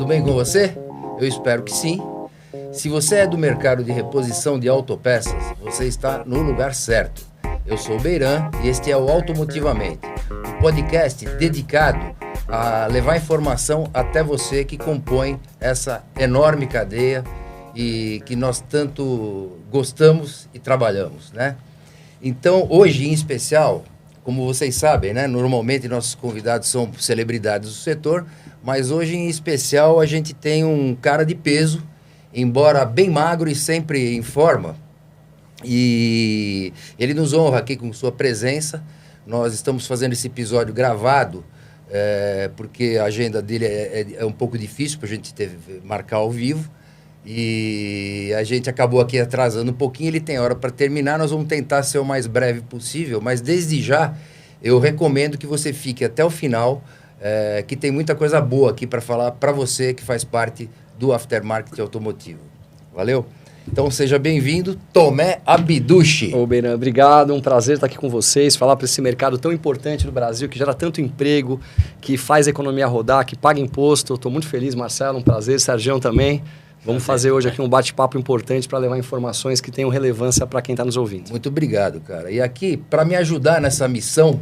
Tudo bem com você? Eu espero que sim. Se você é do mercado de reposição de autopeças, você está no lugar certo. Eu sou o Beiran e este é o Automotivamente, um podcast dedicado a levar informação até você que compõe essa enorme cadeia e que nós tanto gostamos e trabalhamos, né? Então, hoje em especial, como vocês sabem, né? Normalmente nossos convidados são celebridades do setor, mas hoje em especial a gente tem um cara de peso, embora bem magro e sempre em forma, e ele nos honra aqui com sua presença. Nós estamos fazendo esse episódio gravado, porque a agenda dele é um pouco difícil para a gente marcar ao vivo, e a gente acabou aqui atrasando um pouquinho. Ele tem hora para terminar, nós vamos tentar ser o mais breve possível, mas desde já eu recomendo que você fique até o final, que tem muita coisa boa aqui para falar para você que faz parte do aftermarket automotivo. Valeu? Então seja bem-vindo, Tomé Abdushi. Ô, Beiran, obrigado, um prazer estar aqui com vocês, falar para esse mercado tão importante do Brasil, que gera tanto emprego, que faz a economia rodar, que paga imposto. Eu estou muito feliz, Marcelo, um prazer, Sergião também. Vamos fazer hoje aqui um bate-papo importante para levar informações que tenham relevância para quem está nos ouvindo. Muito obrigado, cara. E aqui, para me ajudar nessa missão,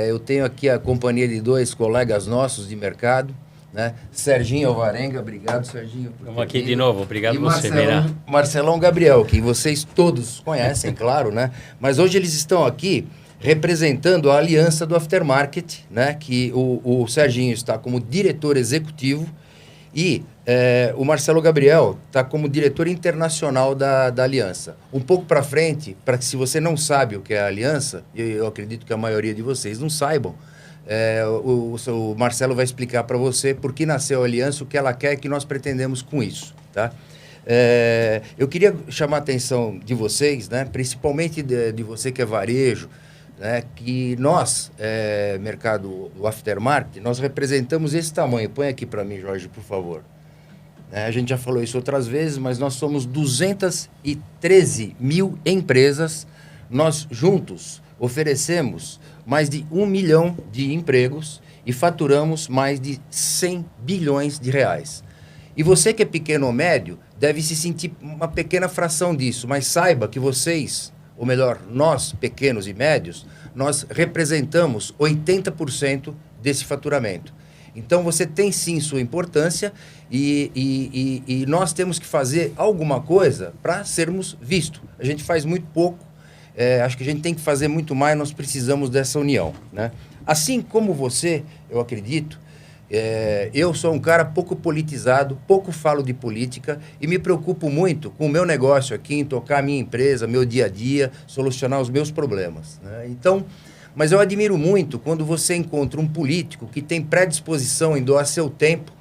eu tenho aqui a companhia de dois colegas nossos de mercado, né? Serginho Alvarenga, obrigado, Serginho. Estamos aqui de novo, obrigado e você, Beiran. Marcelão Gabriel, que vocês todos conhecem, claro, né? Mas hoje eles estão aqui representando a aliança do aftermarket, né? Que o Serginho está como diretor executivo e o Marcelo Gabriel está como diretor internacional da aliança. Um pouco para frente, para que se você não sabe o que é a aliança, e eu acredito que a maioria de vocês não saibam, o Marcelo vai explicar para você por que nasceu a aliança, o que ela quer e o que nós pretendemos com isso, tá? Eu queria chamar a atenção de vocês, né? Principalmente de você que é varejo, né? Que nós, mercado do aftermarket, nós representamos esse tamanho. Põe aqui para mim, Jorge, por favor. A gente já falou isso outras vezes, mas nós somos 213 mil empresas. Nós juntos oferecemos mais de 1 milhão de empregos e faturamos mais de 100 bilhões de reais. E você que é pequeno ou médio deve se sentir uma pequena fração disso, mas saiba que vocês, ou melhor, nós pequenos e médios, nós representamos 80% desse faturamento. Então você tem sim sua importância e nós temos que fazer alguma coisa para sermos vistos. A gente faz muito pouco. Acho que a gente tem que fazer muito mais, nós precisamos dessa união, né? Assim como você, eu acredito, eu sou um cara pouco politizado, pouco falo de política e me preocupo muito com o meu negócio aqui, em tocar a minha empresa, meu dia a dia, solucionar os meus problemas, né? Então, mas eu admiro muito quando você encontra um político que tem predisposição em doar seu tempo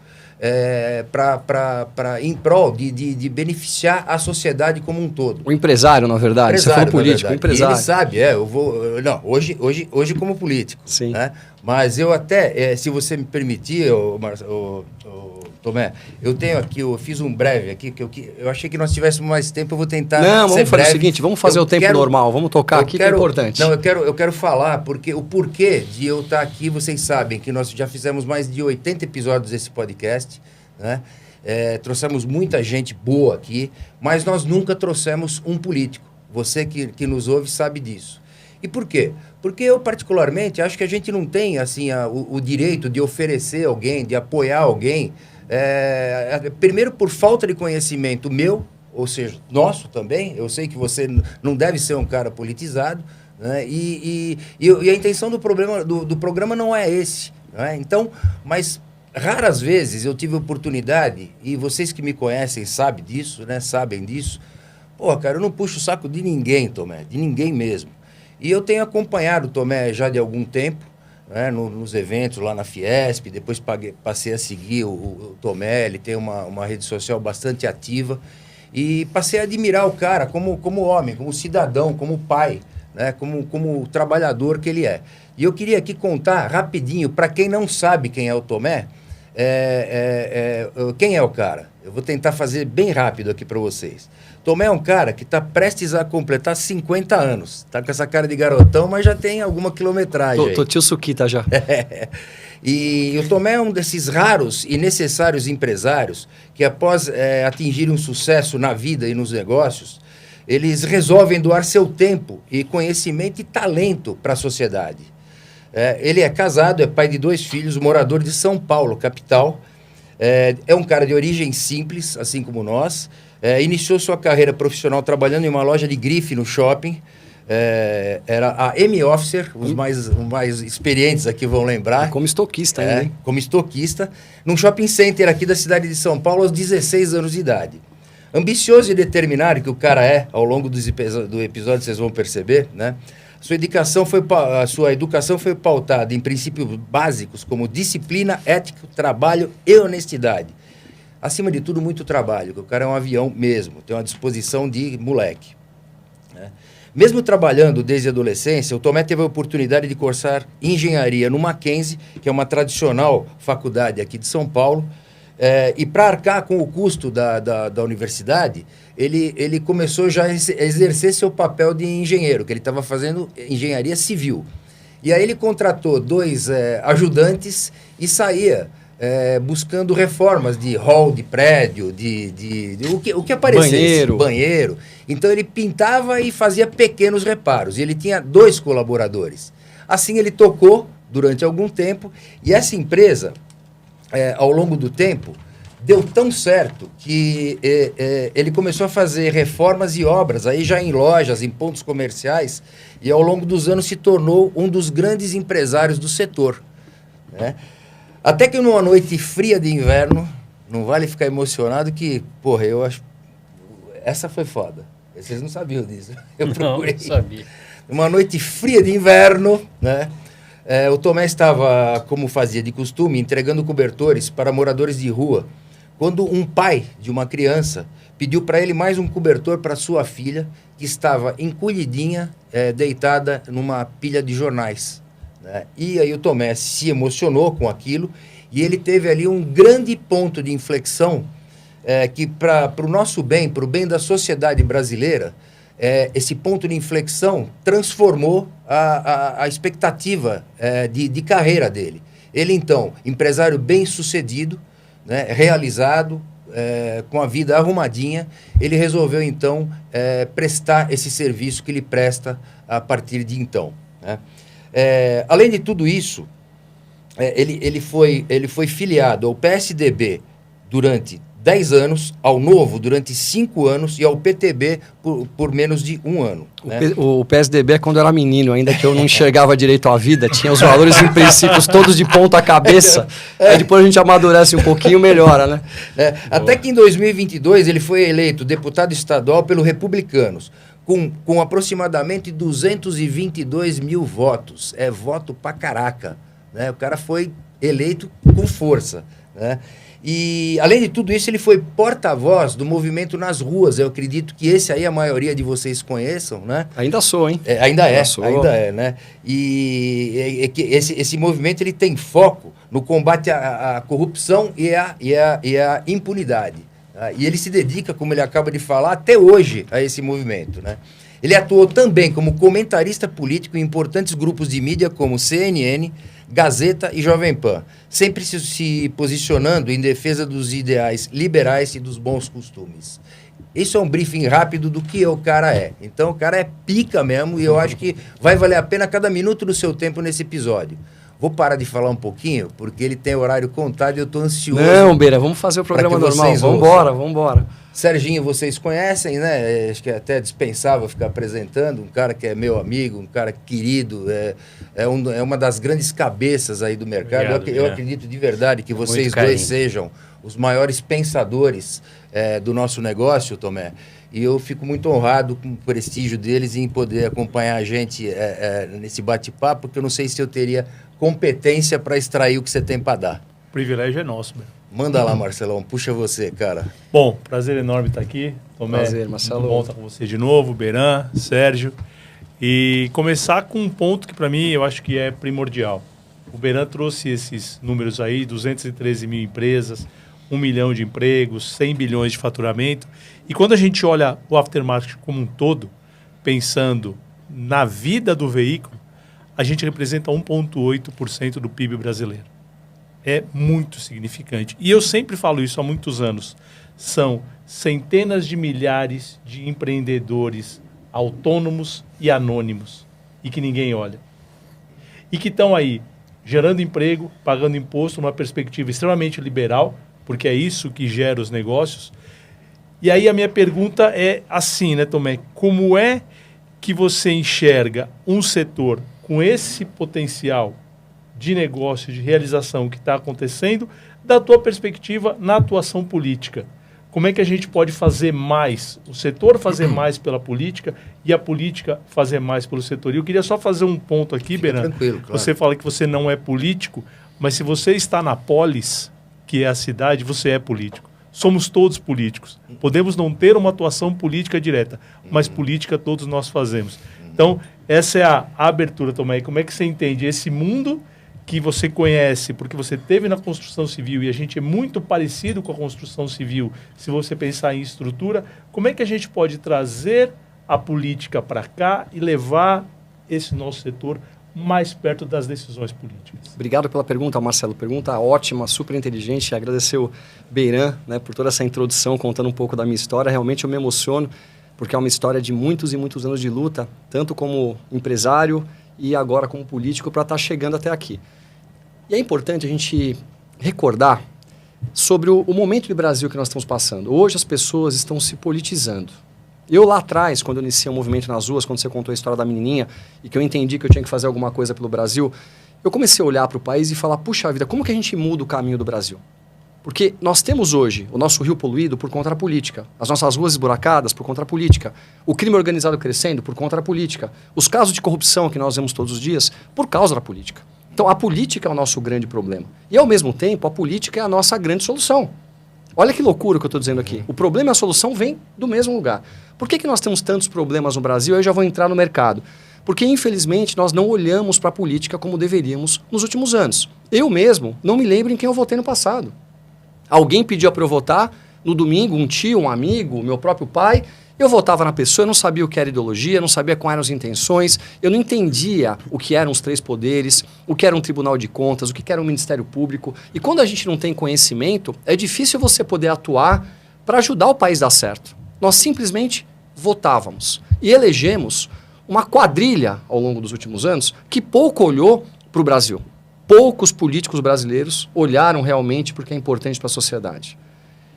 em prol de beneficiar a sociedade como um todo. O empresário, na verdade. Você falou político, o empresário. E ele sabe, hoje como político. Sim. Né? Mas eu até, se você me permitir, Tomé, eu tenho aqui, eu fiz um breve aqui, que eu achei que nós tivéssemos mais tempo, eu vou tentar. Não, vamos fazer o seguinte, vamos fazer o tempo normal, vamos tocar aqui, que é importante. Não, eu quero falar, porque o porquê de eu estar aqui, vocês sabem que nós já fizemos mais de 80 episódios desse podcast, né? Trouxemos muita gente boa aqui, mas nós nunca trouxemos um político. Você que nos ouve sabe disso. E por quê? Porque eu, particularmente, acho que a gente não tem assim, o direito de oferecer alguém, de apoiar alguém, primeiro por falta de conhecimento meu, ou seja, nosso também. Eu sei que você não deve ser um cara politizado, né? E a intenção do programa não é esse, né? Então, mas raras vezes eu tive oportunidade, e vocês que me conhecem sabem disso, né? Sabem disso. Pô, cara, eu não puxo o saco de ninguém, Tomé, de ninguém mesmo. E eu tenho acompanhado o Tomé já de algum tempo, né, nos eventos lá na Fiesp, depois passei a seguir o Tomé, ele tem uma rede social bastante ativa, e passei a admirar o cara como homem, como cidadão, como pai, né, como trabalhador que ele é. E eu queria aqui contar rapidinho, para quem não sabe quem é o Tomé, quem é o cara. Eu vou tentar fazer bem rápido aqui para vocês. Tomé é um cara que está prestes a completar 50 anos. Está com essa cara de garotão, mas já tem alguma quilometragem. Tô tio Suquita já. E o Tomé é um desses raros e necessários empresários que, após atingir um sucesso na vida e nos negócios, eles resolvem doar seu tempo e conhecimento e talento para a sociedade. Ele é casado, é pai de 2 filhos, morador de São Paulo, capital. É um cara de origem simples, assim como nós. Iniciou sua carreira profissional trabalhando em uma loja de grife no shopping. Era a M-Officer, os mais experientes aqui vão lembrar. E como estoquista ainda, hein? Como estoquista, num shopping center aqui da cidade de São Paulo aos 16 anos de idade. Ambicioso e determinado que o cara ao longo do episódio vocês vão perceber, né? A sua educação foi pautada em princípios básicos como disciplina, ética, trabalho e honestidade. Acima de tudo, muito trabalho, que o cara é um avião mesmo, tem uma disposição de moleque. Né? Mesmo trabalhando desde a adolescência, o Tomé teve a oportunidade de cursar engenharia no Mackenzie, que é uma tradicional faculdade aqui de São Paulo, e para arcar com o custo da universidade, ele começou já a exercer seu papel de engenheiro, que ele estava fazendo engenharia civil. E aí ele contratou 2 ajudantes e saía buscando reformas de hall de prédio, o que aparecesse. Banheiro. Então ele pintava e fazia pequenos reparos. E ele tinha 2 colaboradores. Assim ele tocou durante algum tempo e essa empresa, ao longo do tempo, deu tão certo que ele começou a fazer reformas e obras, aí já em lojas, em pontos comerciais, e ao longo dos anos se tornou um dos grandes empresários do setor. Né? Até que numa noite fria de inverno, não vale ficar emocionado que, porra, eu acho... Essa foi foda. Vocês não sabiam disso. Eu procurei. Não sabia. Numa noite fria de inverno, né? O Tomé estava, como fazia de costume, entregando cobertores para moradores de rua, quando um pai de uma criança pediu para ele mais um cobertor para sua filha, que estava encolhidinha, deitada numa pilha de jornais. Né? E aí o Tomé se emocionou com aquilo e ele teve ali um grande ponto de inflexão que para o nosso bem, para o bem da sociedade brasileira, esse ponto de inflexão transformou a expectativa de carreira dele. Ele, então, empresário bem-sucedido, né, realizado, com a vida arrumadinha, ele resolveu, então, prestar esse serviço que ele presta a partir de então. Né? Além de tudo isso, ele foi filiado ao PSDB durante 10 anos, ao Novo durante 5 anos e ao PTB por menos de 1 ano. Né? O PSDB é quando eu era menino, ainda que eu não enxergava direito a vida, tinha os valores e princípios todos de ponta cabeça, aí depois a gente amadurece um pouquinho, melhora, né? Até que em 2022 ele foi eleito deputado estadual pelos Republicanos, com aproximadamente 222 mil votos. É voto pra caraca. Né? O cara foi eleito com força, né? E, além de tudo isso, ele foi porta-voz do movimento nas ruas. Eu acredito que esse aí a maioria de vocês conheçam, né? Ainda sou, hein? Ainda é, né? E esse movimento ele tem foco no combate à corrupção e à impunidade. Tá? E ele se dedica, como ele acaba de falar, até hoje a esse movimento, né? Ele atuou também como comentarista político em importantes grupos de mídia como CNN, Gazeta e Jovem Pan, sempre se posicionando em defesa dos ideais liberais e dos bons costumes. Isso é um briefing rápido do que o cara é. Então, o cara é pica mesmo e eu acho que vai valer a pena cada minuto do seu tempo nesse episódio. Vou parar de falar um pouquinho, porque ele tem horário contado e eu estou ansioso. Não, Beira, vamos fazer o programa normal. Vambora. Serginho, vocês conhecem, né? Acho que é até dispensável ficar apresentando. Um cara que é meu amigo, um cara querido, é uma das grandes cabeças aí do mercado. Obrigado, eu acredito de verdade que vocês dois sejam os maiores pensadores do nosso negócio, Tomé. E eu fico muito honrado com o prestígio deles em poder acompanhar a gente nesse bate-papo, porque eu não sei se eu teria competência para extrair o que você tem para dar. O privilégio é nosso, meu. Manda lá, Marcelão. Puxa você, cara. Bom, prazer enorme estar aqui. Tomé, prazer, Marcelo. Muito bom estar com você de novo, Beran, Sérgio. E começar com um ponto que, para mim, eu acho que é primordial. O Beran trouxe esses números aí, 213 mil empresas, 1 milhão de empregos, 100 bilhões de faturamento. E quando a gente olha o aftermarket como um todo, pensando na vida do veículo, a gente representa 1,8% do PIB brasileiro. É muito significante. E eu sempre falo isso há muitos anos. São centenas de milhares de empreendedores autônomos e anônimos e que ninguém olha. E que estão aí gerando emprego, pagando imposto, numa perspectiva extremamente liberal, porque é isso que gera os negócios. E aí a minha pergunta é assim, né, Tomé? Como é que você enxerga um setor com esse potencial de negócio, de realização que está acontecendo, da tua perspectiva na atuação política? Como é que a gente pode fazer mais, o setor fazer mais pela política e a política fazer mais pelo setor? E eu queria só fazer um ponto aqui, Beran. Tranquilo, claro. Você fala que você não é político, mas se você está na polis, que é a cidade, você é político. Somos todos políticos. Podemos não ter uma atuação política direta, mas política todos nós fazemos. Então, essa é a abertura, Tomé. Como é que você entende esse mundo que você conhece, porque você teve na construção civil e a gente é muito parecido com a construção civil, se você pensar em estrutura, como é que a gente pode trazer a política para cá e levar esse nosso setor mais perto das decisões políticas? Obrigado pela pergunta, Marcelo. Pergunta ótima, super inteligente. Agradecer o Beiran, né, por toda essa introdução, contando um pouco da minha história. Realmente eu me emociono, porque é uma história de muitos e muitos anos de luta, tanto como empresário e agora como político, para estar chegando até aqui. E é importante a gente recordar sobre o momento do Brasil que nós estamos passando. Hoje as pessoas estão se politizando. Eu lá atrás, quando eu iniciei o movimento nas ruas, quando você contou a história da menininha e que eu entendi que eu tinha que fazer alguma coisa pelo Brasil, eu comecei a olhar para o país e falar, puxa vida, como que a gente muda o caminho do Brasil? Porque nós temos hoje o nosso rio poluído por conta da política, as nossas ruas esburacadas por conta da política, o crime organizado crescendo por conta da política, os casos de corrupção que nós vemos todos os dias por causa da política. Então, a política é o nosso grande problema. E, ao mesmo tempo, a política é a nossa grande solução. Olha que loucura o que eu estou dizendo aqui. O problema e a solução vêm do mesmo lugar. Por que nós temos tantos problemas no Brasil? Eu já vou entrar no mercado. Porque, infelizmente, nós não olhamos para a política como deveríamos nos últimos anos. Eu mesmo não me lembro em quem eu votei no passado. Alguém pediu para eu votar, no domingo, um tio, um amigo, meu próprio pai. Eu votava na pessoa, eu não sabia o que era ideologia, não sabia quais eram as intenções, eu não entendia o que eram os 3 poderes, o que era um tribunal de contas, o que era um Ministério Público. E quando a gente não tem conhecimento, é difícil você poder atuar para ajudar o país a dar certo. Nós simplesmente votávamos e elegemos uma quadrilha ao longo dos últimos anos que pouco olhou para o Brasil. Poucos políticos brasileiros olharam realmente porque é importante para a sociedade.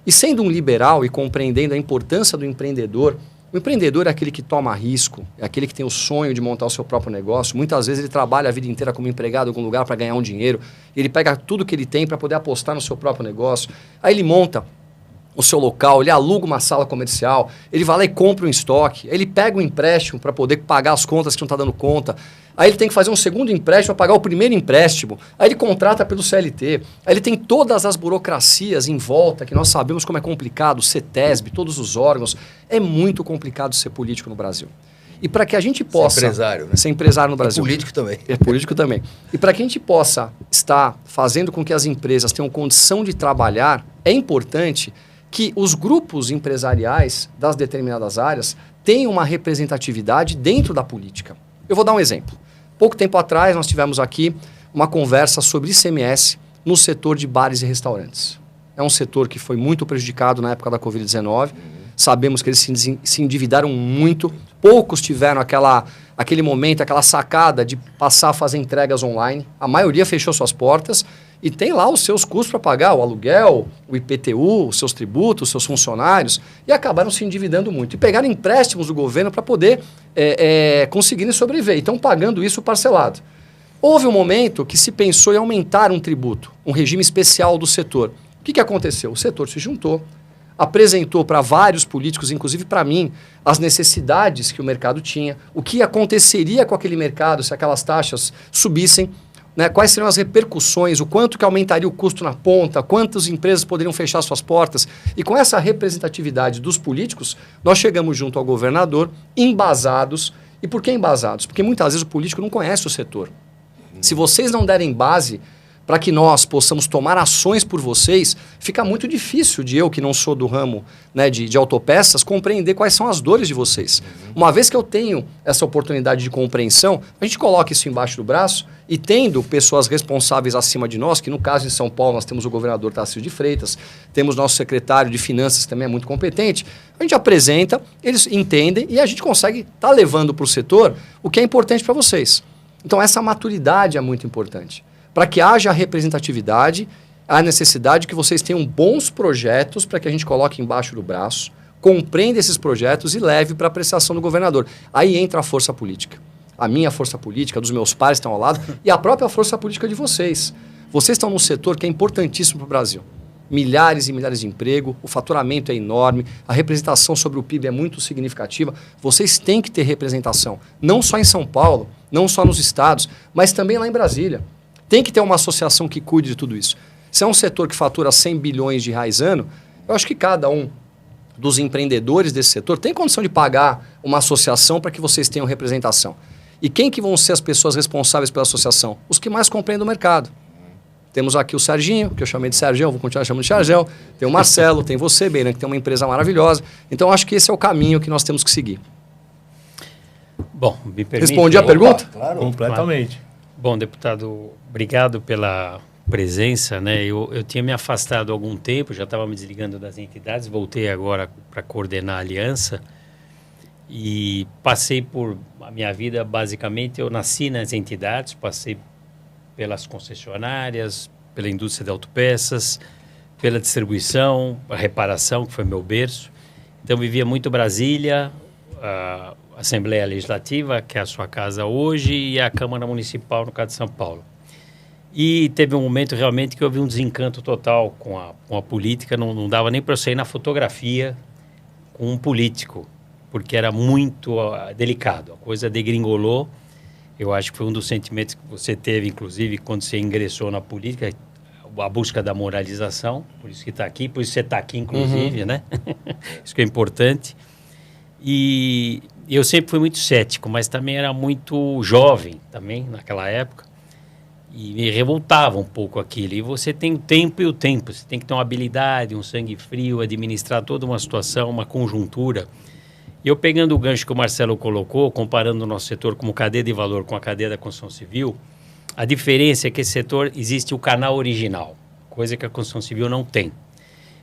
E sendo um liberal e compreendendo a importância do empreendedor, o empreendedor é aquele que toma risco, é aquele que tem o sonho de montar o seu próprio negócio. Muitas vezes ele trabalha a vida inteira como empregado em algum lugar para ganhar um dinheiro. Ele pega tudo que ele tem para poder apostar no seu próprio negócio. Aí ele monta o seu local, ele aluga uma sala comercial, ele vai lá e compra um estoque, ele pega um empréstimo para poder pagar as contas que não está dando conta, aí ele tem que fazer um segundo empréstimo para pagar o primeiro empréstimo, aí ele contrata pelo CLT, aí ele tem todas as burocracias em volta, que nós sabemos como é complicado, CETESB, todos os órgãos, é muito complicado ser político no Brasil. E para que a gente possa... Ser empresário, né? Ser empresário no Brasil. E político também. É político também. E para que a gente possa estar fazendo com que as empresas tenham condição de trabalhar, é importante que os grupos empresariais das determinadas áreas tenham uma representatividade dentro da política. Eu vou dar um exemplo. Pouco tempo atrás, nós tivemos aqui uma conversa sobre ICMS no setor de bares e restaurantes. É um setor que foi muito prejudicado na época da Covid-19. Sabemos que eles se endividaram muito. Poucos tiveram aquele momento, aquela sacada de passar a fazer entregas online. A maioria fechou suas portas e tem lá os seus custos para pagar, o aluguel, o IPTU, os seus tributos, os seus funcionários, e acabaram se endividando muito. E pegaram empréstimos do governo para poder conseguirem sobreviver. E estão pagando isso parcelado. Houve um momento que se pensou em aumentar um tributo, um regime especial do setor. O que aconteceu? O setor se juntou, apresentou para vários políticos, inclusive para mim, as necessidades que o mercado tinha, o que aconteceria com aquele mercado se aquelas taxas subissem, né? Quais seriam as repercussões, o quanto que aumentaria o custo na ponta, quantas empresas poderiam fechar suas portas. E com essa representatividade dos políticos, nós chegamos junto ao governador, embasados. E por que embasados? Porque muitas vezes o político não conhece o setor. Se vocês não derem base para que nós possamos tomar ações por vocês, fica muito difícil de eu, que não sou do ramo, né, de autopeças, compreender quais são as dores de vocês. Uma vez que eu tenho essa oportunidade de compreensão, a gente coloca isso embaixo do braço e tendo pessoas responsáveis acima de nós, que no caso em São Paulo nós temos o governador Tarcísio de Freitas, temos nosso secretário de Finanças, que também é muito competente, a gente apresenta, eles entendem e a gente consegue estar levando para o setor o que é importante para vocês. Então essa maturidade é muito importante. Para que haja representatividade, há necessidade que vocês tenham bons projetos para que a gente coloque embaixo do braço, compreenda esses projetos e leve para a apreciação do governador. Aí entra a força política. A minha força política, dos meus pares estão ao lado, e a própria força política de vocês. Vocês estão num setor que é importantíssimo para o Brasil. Milhares e milhares de emprego, o faturamento é enorme, a representação sobre o PIB é muito significativa. Vocês têm que ter representação, não só em São Paulo, não só nos estados, mas também lá em Brasília. Tem que ter uma associação que cuide de tudo isso. Se é um setor que fatura 100 bilhões de reais ano, eu acho que cada um dos empreendedores desse setor tem condição de pagar uma associação para que vocês tenham representação. E quem que vão ser as pessoas responsáveis pela associação? Os que mais compreendem o mercado. Temos aqui o Serginho, que eu chamei de Sergião, vou continuar chamando de Sergião. Tem o Marcelo, tem você, Beiran, que tem uma empresa maravilhosa. Então, acho que esse é o caminho que nós temos que seguir. Bom, me permite... Respondi a pergunta? Claro. Completamente. Bom, deputado, obrigado pela presença, né? Eu tinha me afastado há algum tempo, já estava me desligando das entidades, voltei agora para coordenar a aliança e passei por a minha vida, basicamente, eu nasci nas entidades, passei pelas concessionárias, pela indústria de autopeças, pela distribuição, a reparação, que foi meu berço. Então, vivia muito Brasília, a Assembleia Legislativa, que é a sua casa hoje, e a Câmara Municipal, no caso de São Paulo. E teve um momento realmente que eu vi um desencanto total com a política, não dava nem para eu sair na fotografia com um político, porque era muito delicado, a coisa degringolou. Eu acho que foi um dos sentimentos que você teve, inclusive, quando você ingressou na política, a busca da moralização, por isso que está aqui, por isso você está aqui, inclusive, né? Isso que é importante. E eu sempre fui muito cético, mas também era muito jovem também naquela época e me revoltava um pouco aquilo. E você tem o tempo e o tempo, você tem que ter uma habilidade, um sangue frio, administrar toda uma situação, uma conjuntura. E eu pegando o gancho que o Marcelo colocou, comparando o nosso setor como cadeia de valor com a cadeia da construção civil, a diferença é que esse setor existe o canal original, coisa que a construção civil não tem.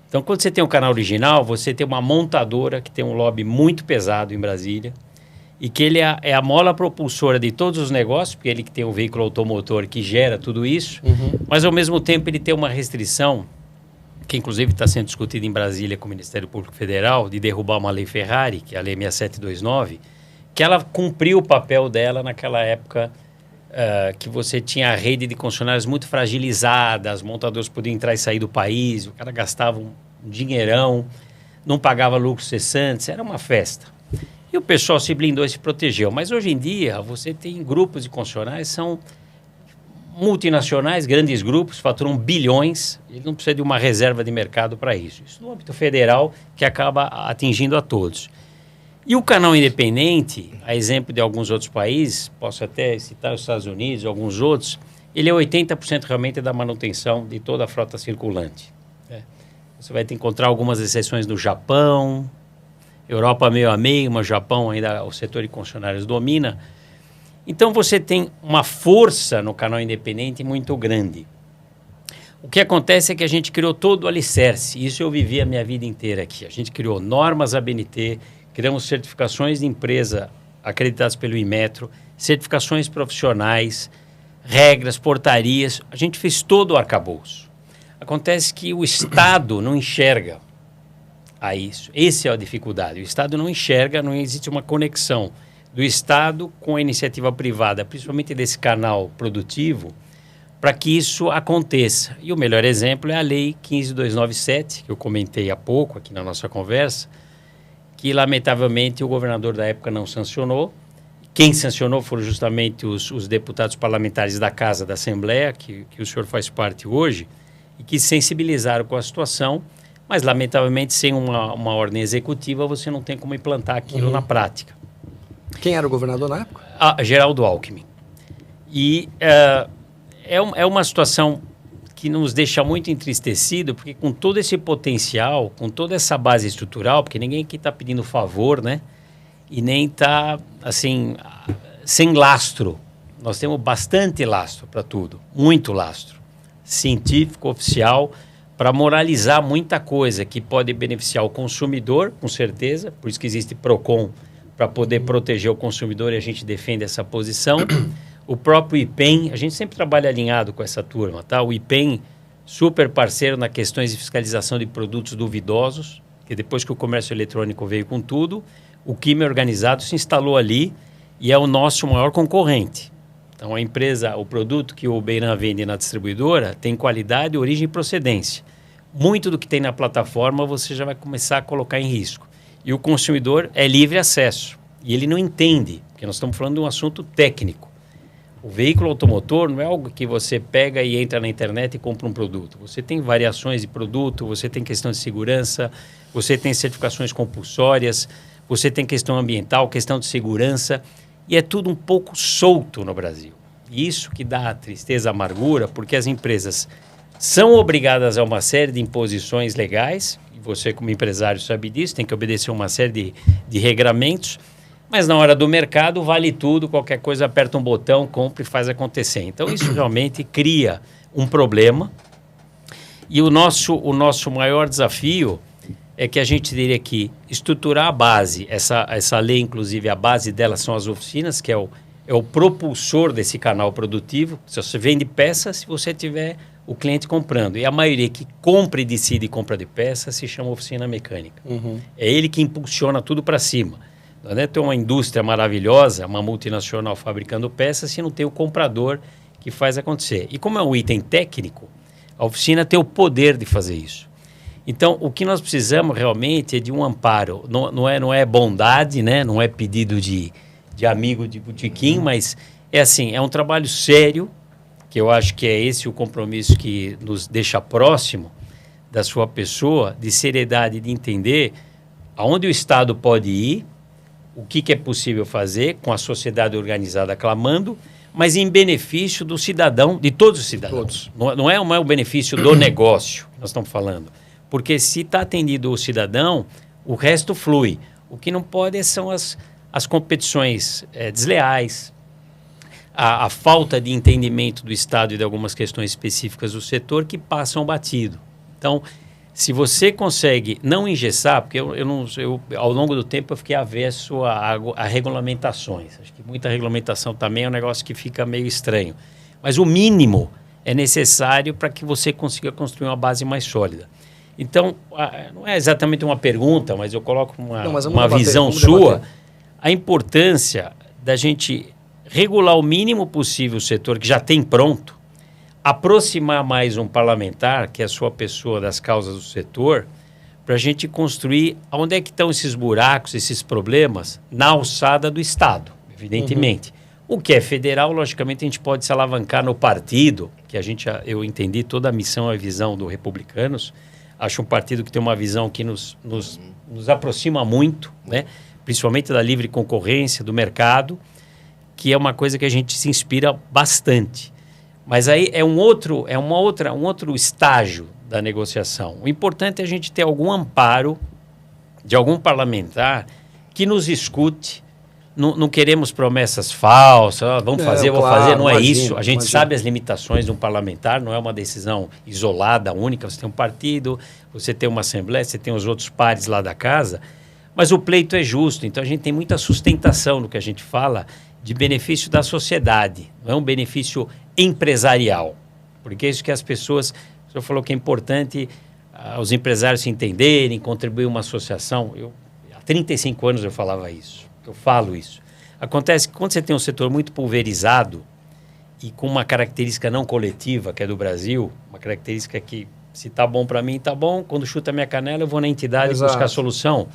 Então, quando você tem um canal original, você tem uma montadora que tem um lobby muito pesado em Brasília e que ele é a mola propulsora de todos os negócios, porque ele que tem o veículo automotor que gera tudo isso, mas, ao mesmo tempo, ele tem uma restrição, que inclusive está sendo discutida em Brasília com o Ministério Público Federal, de derrubar uma lei Ferrari, que é a Lei 6729, que ela cumpriu o papel dela naquela época que você tinha a rede de concessionárias muito fragilizada, as montadoras podiam entrar e sair do país, o cara gastava um dinheirão, não pagava lucros cessantes, era uma festa. E o pessoal se blindou e se protegeu. Mas hoje em dia, você tem grupos de concessionárias, são multinacionais, grandes grupos, faturam bilhões, ele não precisa de uma reserva de mercado para isso. Isso no âmbito federal, que acaba atingindo a todos. E o canal independente, a exemplo de alguns outros países, posso até citar os Estados Unidos, alguns outros, ele é 80% realmente da manutenção de toda a frota circulante. Você vai encontrar algumas exceções no Japão, Europa meio a meio, mas Japão ainda o setor de concessionários domina. Então você tem uma força no canal independente muito grande. O que acontece é que a gente criou todo o alicerce, isso eu vivi a minha vida inteira aqui. A gente criou normas ABNT, criamos certificações de empresa acreditadas pelo Inmetro, certificações profissionais, regras, portarias. A gente fez todo o arcabouço. Acontece que o Estado não enxerga a isso. Essa é a dificuldade. O Estado não enxerga, não existe uma conexão do Estado com a iniciativa privada, principalmente desse canal produtivo, para que isso aconteça. E o melhor exemplo é a Lei 15297, que eu comentei há pouco aqui na nossa conversa, que lamentavelmente o governador da época não sancionou. Quem sancionou foram justamente os deputados parlamentares da Casa da Assembleia, que o senhor faz parte hoje, e que sensibilizaram com a situação, mas lamentavelmente sem uma ordem executiva você não tem como implantar aquilo na prática. Quem era o governador na época? Geraldo Alckmin. E é uma situação que nos deixa muito entristecido, porque com todo esse potencial, com toda essa base estrutural, porque ninguém aqui está pedindo favor, né? E nem está, assim, sem lastro. Nós temos bastante lastro para tudo, muito lastro. Científico, oficial, para moralizar muita coisa que pode beneficiar o consumidor, com certeza, por isso que existe PROCON, para poder proteger o consumidor, e a gente defende essa posição. O próprio IPEM, a gente sempre trabalha alinhado com essa turma, tá? O IPEM, super parceiro nas questões de fiscalização de produtos duvidosos, que depois que o comércio eletrônico veio com tudo, o crime organizado se instalou ali e é o nosso maior concorrente. Então, a empresa, o produto que o Beiran vende na distribuidora tem qualidade, origem e procedência. Muito do que tem na plataforma você já vai começar a colocar em risco. E o consumidor é livre acesso. E ele não entende, porque nós estamos falando de um assunto técnico. O veículo automotor não é algo que você pega e entra na internet e compra um produto. Você tem variações de produto, você tem questão de segurança, você tem certificações compulsórias, você tem questão ambiental, questão de segurança, e é tudo um pouco solto no Brasil. E isso que dá tristeza, amargura, porque as empresas são obrigadas a uma série de imposições legais, e você como empresário sabe disso, tem que obedecer uma série de regramentos, mas na hora do mercado vale tudo, qualquer coisa aperta um botão, compra e faz acontecer. Então isso realmente cria um problema. E o nosso maior desafio é que a gente teria que estruturar a base. Essa lei, inclusive, a base dela são as oficinas, que é o propulsor desse canal produtivo. Se você vende peças, se você tiver o cliente comprando. E a maioria que compra e decide compra de peças se chama oficina mecânica. Uhum. É ele que impulsiona tudo para cima. Não é ter uma indústria maravilhosa, uma multinacional fabricando peças, se não tem o comprador que faz acontecer. E como é um item técnico, a oficina tem o poder de fazer isso. Então, o que nós precisamos realmente é de um amparo. Não é bondade, né? Não é pedido de amigo de botequim, mas é assim, é um trabalho sério, que eu acho que é esse o compromisso que nos deixa próximo da sua pessoa, de seriedade, de entender aonde o Estado pode ir, o que é possível fazer com a sociedade organizada clamando, mas em benefício do cidadão, de todos os cidadãos. Não é o benefício do negócio que nós estamos falando. Porque se está atendido o cidadão, o resto flui. O que não pode são as competições desleais, a falta de entendimento do Estado e de algumas questões específicas do setor que passam batido. Então, se você consegue não engessar, porque eu ao longo do tempo eu fiquei avesso a regulamentações. Acho que muita regulamentação também é um negócio que fica meio estranho. Mas o mínimo é necessário para que você consiga construir uma base mais sólida. Então, não é exatamente uma pergunta, mas eu coloco uma visão sua. A importância da gente regular o mínimo possível o setor que já tem pronto, aproximar mais um parlamentar, que é a sua pessoa das causas do setor, para a gente construir onde é que estão esses buracos, esses problemas, na alçada do Estado, evidentemente. Uhum. O que é federal, logicamente, a gente pode se alavancar no partido, que eu entendi toda a missão e a visão do Republicanos. Acho um partido que tem uma visão que nos aproxima muito, né? Principalmente da livre concorrência, do mercado, que é uma coisa que a gente se inspira bastante. Mas aí é um outro estágio da negociação. O importante é a gente ter algum amparo de algum parlamentar que nos escute. Não queremos promessas falsas, vamos fazer, vou fazer, não é isso. A gente sabe as limitações de um parlamentar, não é uma decisão isolada, única. Você tem um partido, você tem uma assembleia, você tem os outros pares lá da casa, mas o pleito é justo. Então a gente tem muita sustentação no que a gente fala de benefício da sociedade, não é um benefício empresarial. Porque é isso que as pessoas... O senhor falou que é importante os empresários se entenderem, contribuir uma associação. Há 35 anos eu falava isso. Eu falo isso. Acontece que quando você tem um setor muito pulverizado e com uma característica não coletiva, que é do Brasil, uma característica que, se está bom para mim, está bom, quando chuta a minha canela, eu vou na entidade buscar solução.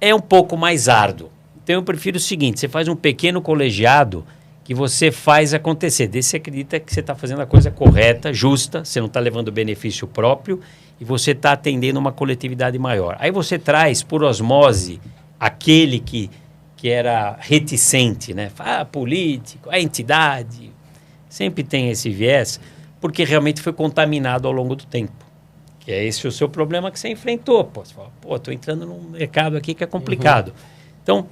É um pouco mais árduo. Então, eu prefiro o seguinte, você faz um pequeno colegiado que você faz acontecer. Desse você acredita que você está fazendo a coisa correta, justa, você não está levando benefício próprio e você está atendendo uma coletividade maior. Aí você traz, por osmose, aquele que era reticente, né? Político, a entidade, sempre tem esse viés, porque realmente foi contaminado ao longo do tempo. Que é esse o seu problema que você enfrentou. Pô, você fala, estou entrando num mercado aqui que é complicado. Então,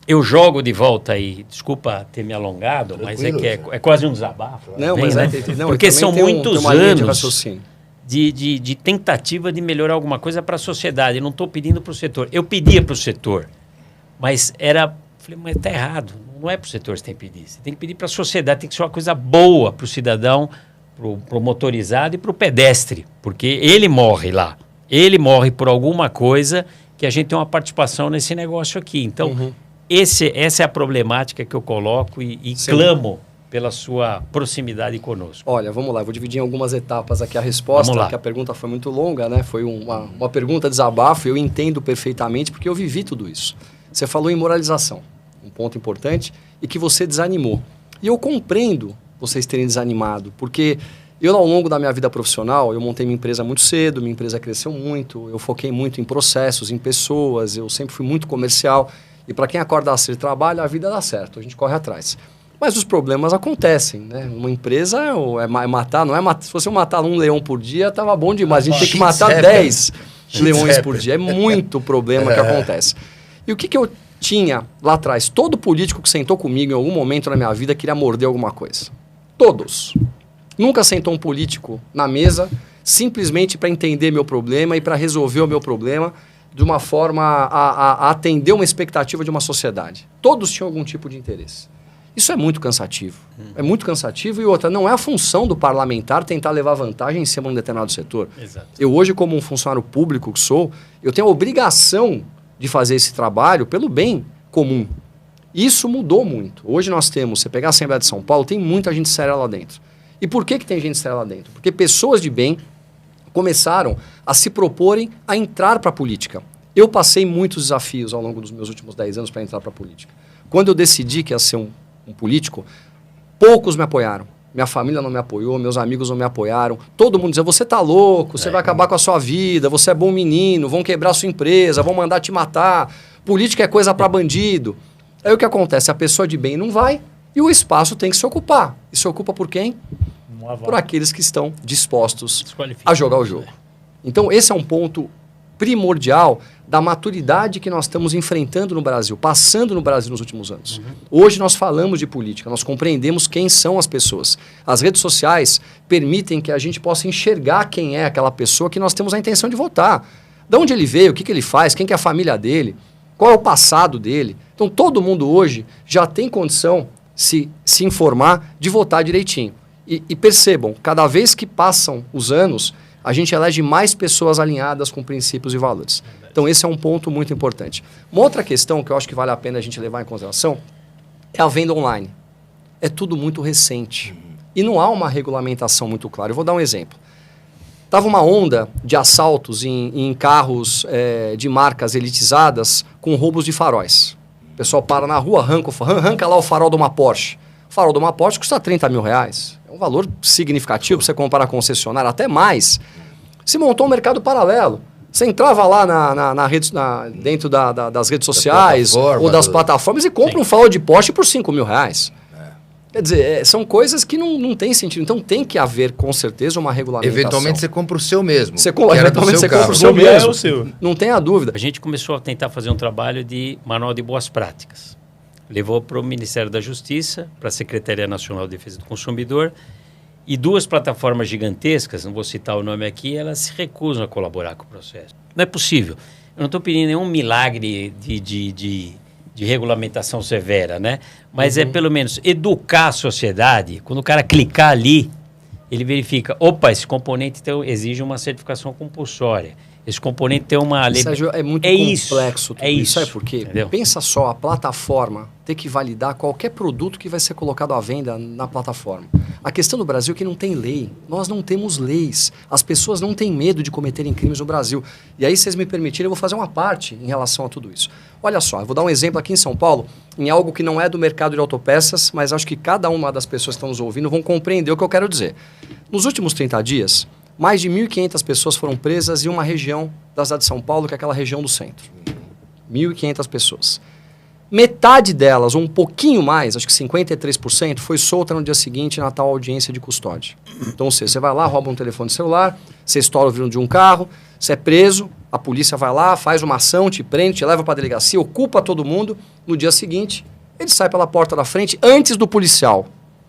eu jogo de volta aí, desculpa ter me alongado, mas é quase um desabafo. Não, também, mas né? Porque são muitos anos de tentativa de melhorar alguma coisa para a sociedade. Eu não estou pedindo para o setor. Eu pedia para o setor, mas falei, mas está errado. Não é para o setor que você tem que pedir. Você tem que pedir para a sociedade, tem que ser uma coisa boa para o cidadão, para o motorizado e para o pedestre, porque ele morre lá. Ele morre por alguma coisa que a gente tem uma participação nesse negócio aqui. Então, essa é a problemática que eu coloco e clamo pela sua proximidade conosco. Olha, vamos lá, vou dividir em algumas etapas aqui a resposta, porque a pergunta foi muito longa, né? Foi uma pergunta desabafo, eu entendo perfeitamente, porque eu vivi tudo isso. Você falou em moralização, um ponto importante, e que você desanimou. E eu compreendo vocês terem desanimado, porque eu, ao longo da minha vida profissional, eu montei minha empresa muito cedo, minha empresa cresceu muito, eu foquei muito em processos, em pessoas, eu sempre fui muito comercial, e para quem acorda cedo e trabalha, a vida dá certo, a gente corre atrás. Mas os problemas acontecem, né? Uma empresa é matar, não é matar. Se você matar um leão por dia, estava bom demais. A gente tem que matar 10 leões por dia. É muito problema que acontece. E o que eu tinha lá atrás? Todo político que sentou comigo em algum momento na minha vida queria morder alguma coisa. Todos. Nunca sentou um político na mesa simplesmente para entender meu problema e para resolver o meu problema de uma forma a atender uma expectativa de uma sociedade. Todos tinham algum tipo de interesse. Isso é muito cansativo. É muito cansativo e outra, não é a função do parlamentar tentar levar vantagem em cima de um determinado setor. Exato. Eu hoje, como um funcionário público que sou, eu tenho a obrigação de fazer esse trabalho pelo bem comum. Isso mudou muito. Hoje nós temos, você pegar a Assembleia de São Paulo, tem muita gente séria lá dentro. E por que tem gente séria lá dentro? Porque pessoas de bem começaram a se proporem a entrar para a política. Eu passei muitos desafios ao longo dos meus últimos 10 anos para entrar para a política. Quando eu decidi que ia ser um político, poucos me apoiaram. Minha família não me apoiou, meus amigos não me apoiaram. Todo mundo dizia, você tá louco, você vai acabar com a sua vida, você é bom menino, vão quebrar sua empresa, vão mandar te matar, política é coisa para bandido. Aí o que acontece? A pessoa de bem não vai e o espaço tem que se ocupar. E se ocupa por quem? Por aqueles que estão dispostos a jogar o jogo. Então esse é um ponto primordial da maturidade que nós estamos enfrentando no Brasil, passando no Brasil nos últimos anos. Hoje nós falamos de política, nós compreendemos quem são as pessoas. As redes sociais permitem que a gente possa enxergar quem é aquela pessoa que nós temos a intenção de votar. De onde ele veio, o que ele faz, quem que é a família dele, qual é o passado dele. Então todo mundo hoje já tem condição de se informar, de votar direitinho. E percebam, cada vez que passam os anos, a gente elege mais pessoas alinhadas com princípios e valores. Então esse é um ponto muito importante. Uma outra questão que eu acho que vale a pena a gente levar em consideração é a venda online. É tudo muito recente. E não há uma regulamentação muito clara. Eu vou dar um exemplo. Estava uma onda de assaltos em carros de marcas elitizadas com roubos de faróis. O pessoal para na rua, arranca lá o farol de uma Porsche. O farol de uma Porsche custa 30 mil reais. É um valor significativo, você comparar com concessionária, até mais. Se montou um mercado paralelo. Você entrava lá dentro das redes sociais ou das plataformas e compra um farol de Porsche por 5 mil reais. Quer dizer, são coisas que não tem sentido. Então tem que haver, com certeza, uma regulamentação. Eventualmente você compra o seu mesmo. Eventualmente você compra o seu mesmo. Não tenha dúvida. A gente começou a tentar fazer um trabalho de manual de boas práticas. Levou para o Ministério da Justiça, para a Secretaria Nacional de Defesa do Consumidor, e duas plataformas gigantescas, não vou citar o nome aqui, elas se recusam a colaborar com o processo. Não é possível. Eu não estou pedindo nenhum milagre de regulamentação severa, né? Mas é pelo menos educar a sociedade. Quando o cara clicar ali, ele verifica, opa, esse componente então, exige uma certificação compulsória. Esse componente tem uma... Sérgio, é muito complexo tudo isso. Sabe por quê? Entendeu? Pensa só, a plataforma ter que validar qualquer produto que vai ser colocado à venda na plataforma. A questão do Brasil é que não tem lei. Nós não temos leis. As pessoas não têm medo de cometerem crimes no Brasil. E aí, se vocês me permitirem, eu vou fazer uma parte em relação a tudo isso. Olha só, eu vou dar um exemplo aqui em São Paulo, em algo que não é do mercado de autopeças, mas acho que cada uma das pessoas que estão nos ouvindo vão compreender o que eu quero dizer. Nos últimos 30 dias... mais de 1.500 pessoas foram presas em uma região da cidade de São Paulo, que é aquela região do centro. 1.500 pessoas. Metade delas, ou um pouquinho mais, acho que 53%, foi solta no dia seguinte na tal audiência de custódia. Então, ou seja, você vai lá, rouba um telefone celular, você estoura o vidro de um carro, você é preso, a polícia vai lá, faz uma ação, te prende, te leva para a delegacia, ocupa todo mundo. No dia seguinte, ele sai pela porta da frente antes do policial,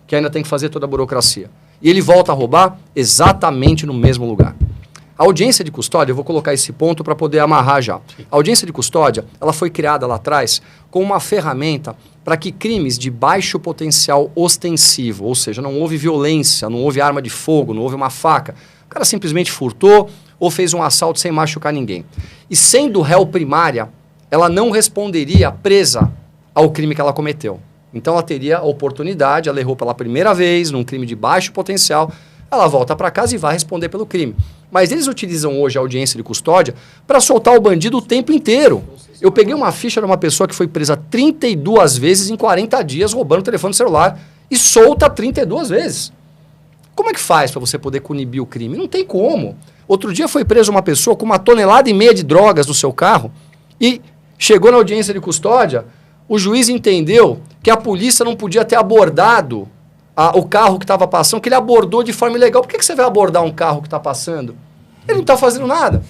que ainda tem que fazer toda a burocracia. E ele volta a roubar exatamente no mesmo lugar. A audiência de custódia, eu vou colocar esse ponto para poder amarrar já. A audiência de custódia, ela foi criada lá atrás como uma ferramenta para que crimes de baixo potencial ostensivo, ou seja, não houve violência, não houve arma de fogo, não houve uma faca, o cara simplesmente furtou ou fez um assalto sem machucar ninguém. E sendo réu primária, ela não responderia presa ao crime que ela cometeu. Então ela teria a oportunidade, ela errou pela primeira vez, num crime de baixo potencial, ela volta para casa e vai responder pelo crime. Mas eles utilizam hoje a audiência de custódia para soltar o bandido o tempo inteiro. Eu peguei uma ficha de uma pessoa que foi presa 32 vezes em 40 dias roubando o telefone celular e solta 32 vezes. Como é que faz para você poder coibir o crime? Não tem como. Outro dia foi presa uma pessoa com 1,5 toneladas de drogas no seu carro e chegou na audiência de custódia, o juiz entendeu que a polícia não podia ter abordado o carro que estava passando, que ele abordou de forma ilegal. Por que você vai abordar um carro que está passando? Ele não está fazendo nada.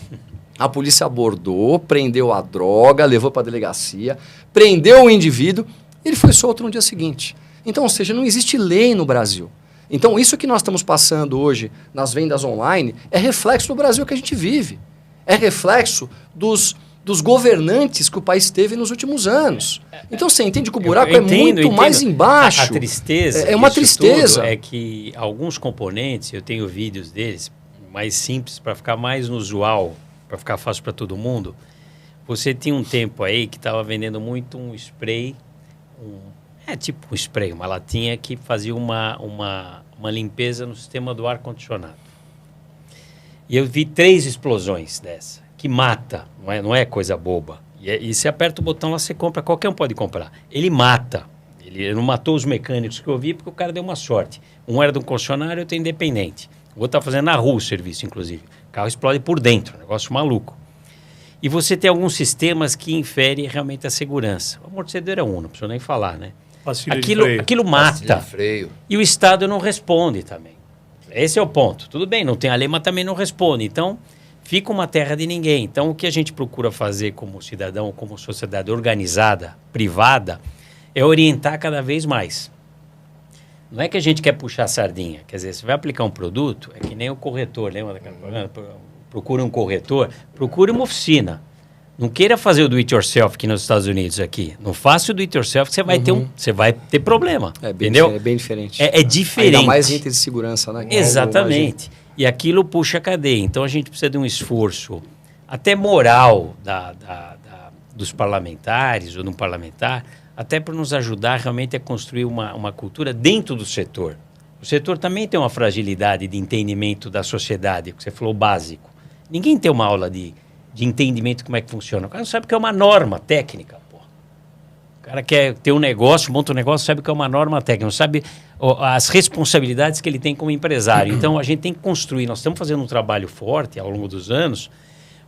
A polícia abordou, prendeu a droga, levou para a delegacia, prendeu o indivíduo, ele foi solto no dia seguinte. Então, ou seja, não existe lei no Brasil. Então, isso que nós estamos passando hoje nas vendas online é reflexo do Brasil que a gente vive. É reflexo dos governantes que o país teve nos últimos anos. Então você entende que o buraco é muito mais embaixo. A tristeza é uma tristeza. É que alguns componentes, eu tenho vídeos deles, mais simples, para ficar mais usual, para ficar fácil para todo mundo. Você tinha um tempo aí que estava vendendo muito um spray, tipo um spray, uma latinha que fazia uma limpeza no sistema do ar-condicionado. E eu vi 3 explosões dessa. Que mata, não é coisa boba. E você aperta o botão lá, você compra, qualquer um pode comprar. Ele mata. Ele não matou os mecânicos que eu vi, porque o cara deu uma sorte. Um era de um concessionário, outro é independente. O outro está fazendo na rua o serviço, inclusive. O carro explode por dentro, negócio maluco. E você tem alguns sistemas que inferem realmente a segurança. O amortecedor é um, não precisa nem falar, né? Aquilo mata. E o Estado não responde também. Esse é o ponto. Tudo bem, não tem a lei, mas também não responde. Então, fica uma terra de ninguém. Então, o que a gente procura fazer como cidadão, como sociedade organizada, privada, é orientar cada vez mais. Não é que a gente quer puxar a sardinha. Quer dizer, você vai aplicar um produto, é que nem o corretor, lembra daquela propaganda? Procura um corretor, procure uma oficina. Não queira fazer o do-it-yourself aqui nos Estados Unidos aqui. Não faça o do-it-yourself que você vai ter problema. Entendeu? É bem diferente. É diferente. Ainda mais itens de segurança, né? Exatamente. E aquilo puxa a cadeia. Então, a gente precisa de um esforço, até moral, dos parlamentares ou de um parlamentar, até para nos ajudar realmente a construir uma cultura dentro do setor. O setor também tem uma fragilidade de entendimento da sociedade, que você falou básico. Ninguém tem uma aula de entendimento de como é que funciona. O cara não sabe o que é uma norma técnica. O cara quer ter um negócio, monta um negócio, sabe o que é uma norma técnica, não sabe as responsabilidades que ele tem como empresário. Então, a gente tem que construir. Nós estamos fazendo um trabalho forte ao longo dos anos,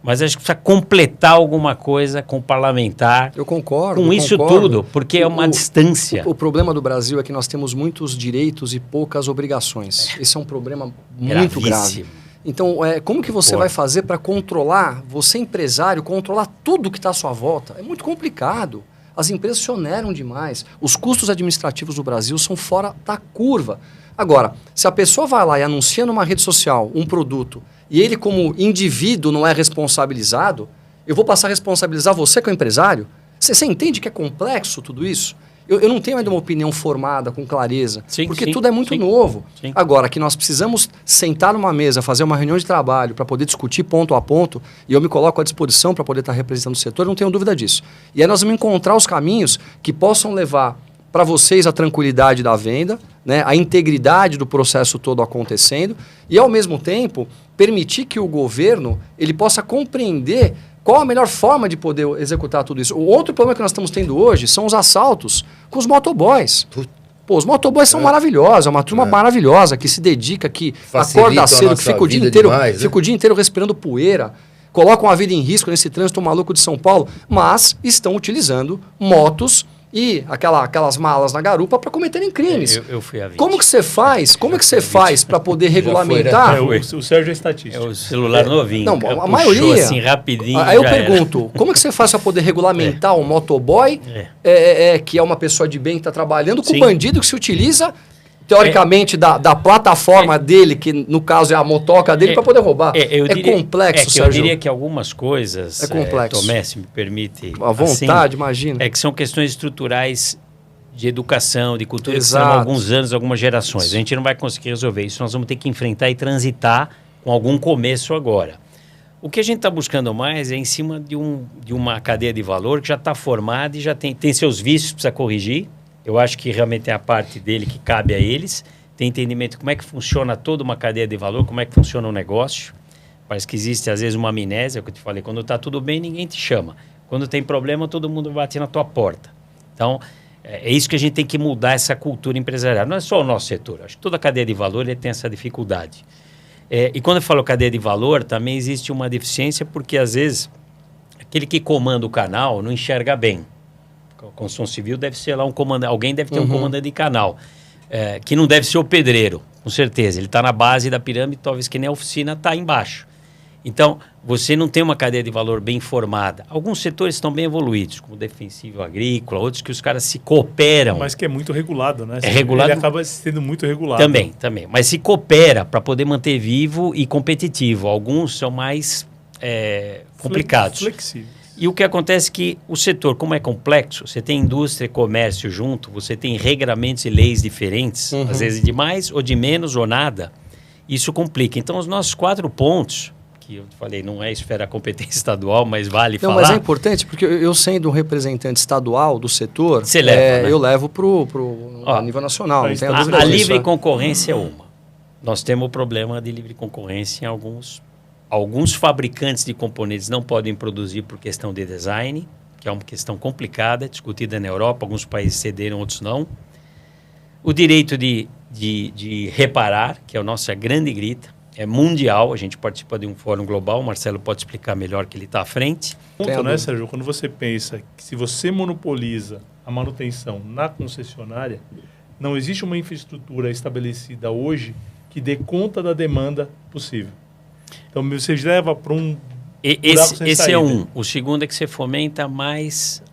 mas a gente precisa completar alguma coisa com o parlamentar. Eu concordo. Com isso tudo, porque é uma distância. O problema do Brasil é que nós temos muitos direitos e poucas obrigações. Esse é um problema muito grave. Então, como que você vai fazer para controlar, você empresário, controlar tudo que está à sua volta? É muito complicado. As empresas se oneram demais. Os custos administrativos do Brasil são fora da curva. Agora, se a pessoa vai lá e anuncia numa rede social um produto e ele, como indivíduo, não é responsabilizado, eu vou passar a responsabilizar você que é o empresário? Você entende que é complexo tudo isso? Eu não tenho ainda uma opinião formada, com clareza, porque tudo é muito novo. Agora, que nós precisamos sentar numa mesa, fazer uma reunião de trabalho para poder discutir ponto a ponto, e eu me coloco à disposição para poder estar representando o setor, eu não tenho dúvida disso. E aí nós vamos encontrar os caminhos que possam levar para vocês a tranquilidade da venda, né, a integridade do processo todo acontecendo, e ao mesmo tempo permitir que o governo ele possa compreender qual a melhor forma de poder executar tudo isso. O outro problema que nós estamos tendo hoje são os assaltos com os motoboys. Pô, os motoboys são maravilhosos, é uma turma maravilhosa que se dedica, que acorda cedo, que fica o dia inteiro respirando poeira, colocam a vida em risco nesse trânsito maluco de São Paulo, mas estão utilizando motos e aquelas malas na garupa para cometerem crimes. Eu fui a vítima. Como que você faz? Como que você faz para poder regulamentar? O Sérgio é estatístico. É o celular novinho. Não, cara, a maioria. assim rapidinho. Aí eu já era. pergunto, como que você faz para poder regulamentar um motoboy, que é uma pessoa de bem que está trabalhando, com Sim. um bandido que se utiliza, teoricamente, da plataforma dele, que no caso é a motoca dele, para poder roubar? Complexo, Sérgio. Eu diria que algumas coisas, É complexo. Tomé, se me permite. À vontade, imagina. É que são questões estruturais de educação, de cultura, que Exato. são alguns anos, algumas gerações. A gente não vai conseguir resolver isso, nós vamos ter que enfrentar e transitar com algum começo agora. O que a gente está buscando mais é em cima de uma cadeia de valor que já está formada e já tem seus vícios, precisa corrigir. Eu acho que realmente é a parte dele que cabe a eles. Tem entendimento de como é que funciona toda uma cadeia de valor, como é que funciona um negócio. Parece que existe, às vezes, uma amnésia, é o que eu te falei. Quando está tudo bem, ninguém te chama. Quando tem problema, todo mundo bate na tua porta. Então, é isso que a gente tem que mudar, essa cultura empresarial. Não é só o nosso setor. Acho que toda a cadeia de valor ele tem essa dificuldade. E quando eu falo cadeia de valor, também existe uma deficiência, porque, às vezes, aquele que comanda o canal não enxerga bem. A construção civil deve ser lá um comandante, alguém deve ter um comandante de canal, que não deve ser o pedreiro, com certeza. Ele está na base da pirâmide, talvez que nem a oficina está embaixo. Então, você não tem uma cadeia de valor bem formada. Alguns setores estão bem evoluídos, como o defensivo agrícola, outros que os caras se cooperam. Mas que é muito regulado, né? É regulado. Ele acaba sendo muito regulado. Também. Mas se coopera para poder manter vivo e competitivo. Alguns são mais complicados. Flexíveis. E o que acontece é que o setor, como é complexo, você tem indústria e comércio junto, você tem regramentos e leis diferentes, às vezes de mais ou de menos ou nada, isso complica. Então, os nossos 4 pontos, que eu te falei, não é esfera competência estadual, mas vale falar. Mas é importante, porque eu sendo um representante estadual do setor, você leva, né? Eu levo a nível nacional, não tem a dúvida A disso, livre concorrência é uma. Nós temos o problema de livre concorrência em alguns fabricantes de componentes não podem produzir por questão de design, que é uma questão complicada, discutida na Europa, alguns países cederam, outros não. O direito de reparar, que é a nossa grande grita, é mundial, a gente participa de um fórum global, o Marcelo pode explicar melhor que ele está à frente. Ponto, né, Sérgio? Quando você pensa que se você monopoliza a manutenção na concessionária, não existe uma infraestrutura estabelecida hoje que dê conta da demanda possível. Então, você leva para um esse é um. O segundo é que você fomenta mais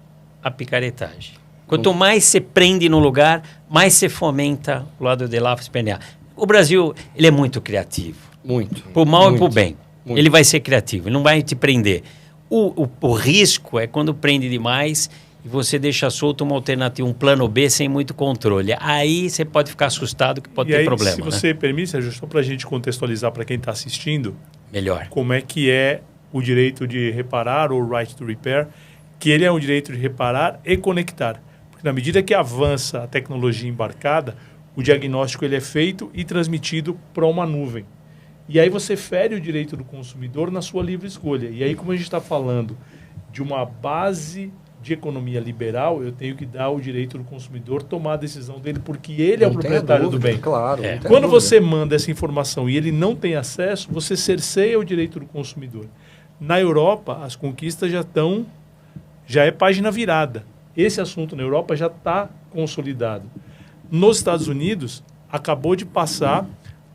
a picaretagem. Quanto mais você prende no lugar, mais você fomenta o lado de lá espernear. O Brasil, ele é muito criativo. Muito. Por mal muito, e por bem. Muito. Ele vai ser criativo, ele não vai te prender. O risco é quando prende demais e você deixa solto uma alternativa, um plano B sem muito controle. Aí você pode ficar assustado que pode ter problema. Se você permite, Sérgio, só para a gente contextualizar para quem está assistindo, melhor. Como é que é o direito de reparar, ou right to repair, que ele é um direito de reparar e conectar. Porque na medida que avança a tecnologia embarcada, o diagnóstico ele é feito e transmitido para uma nuvem. E aí você fere o direito do consumidor na sua livre escolha. E aí, como a gente está falando de uma base de economia liberal, eu tenho que dar o direito do consumidor tomar a decisão dele, porque ele é o proprietário do bem. Claro. Quando você manda essa informação e ele não tem acesso, você cerceia o direito do consumidor. Na Europa, as conquistas já é página virada. Esse assunto na Europa já está consolidado. Nos Estados Unidos, acabou de passar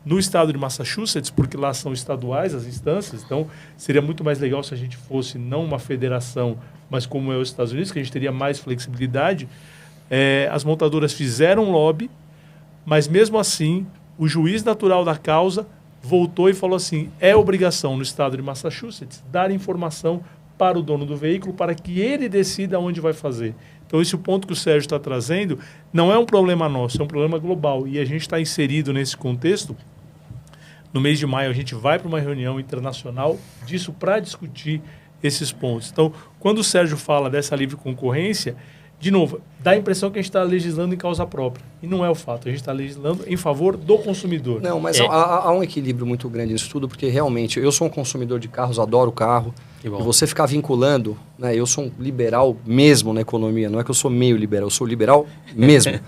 no estado de Massachusetts, porque lá são estaduais as instâncias, então seria muito mais legal se a gente fosse não uma federação, mas como é os Estados Unidos, que a gente teria mais flexibilidade. As montadoras fizeram lobby, mas mesmo assim, o juiz natural da causa voltou e falou assim, é obrigação no estado de Massachusetts dar informação para o dono do veículo para que ele decida onde vai fazer. Então, esse ponto que o Sérgio está trazendo não é um problema nosso, é um problema global. E a gente está inserido nesse contexto. No mês de maio, a gente vai para uma reunião internacional disso para discutir esses pontos. Então, quando o Sérgio fala dessa livre concorrência, de novo, dá a impressão que a gente está legislando em causa própria. E não é o fato. A gente está legislando em favor do consumidor. Não, mas há um equilíbrio muito grande nisso tudo, porque realmente eu sou um consumidor de carros, adoro carro. E você ficar vinculando, né, eu sou um liberal mesmo na economia, não é que eu sou meio liberal, eu sou liberal mesmo.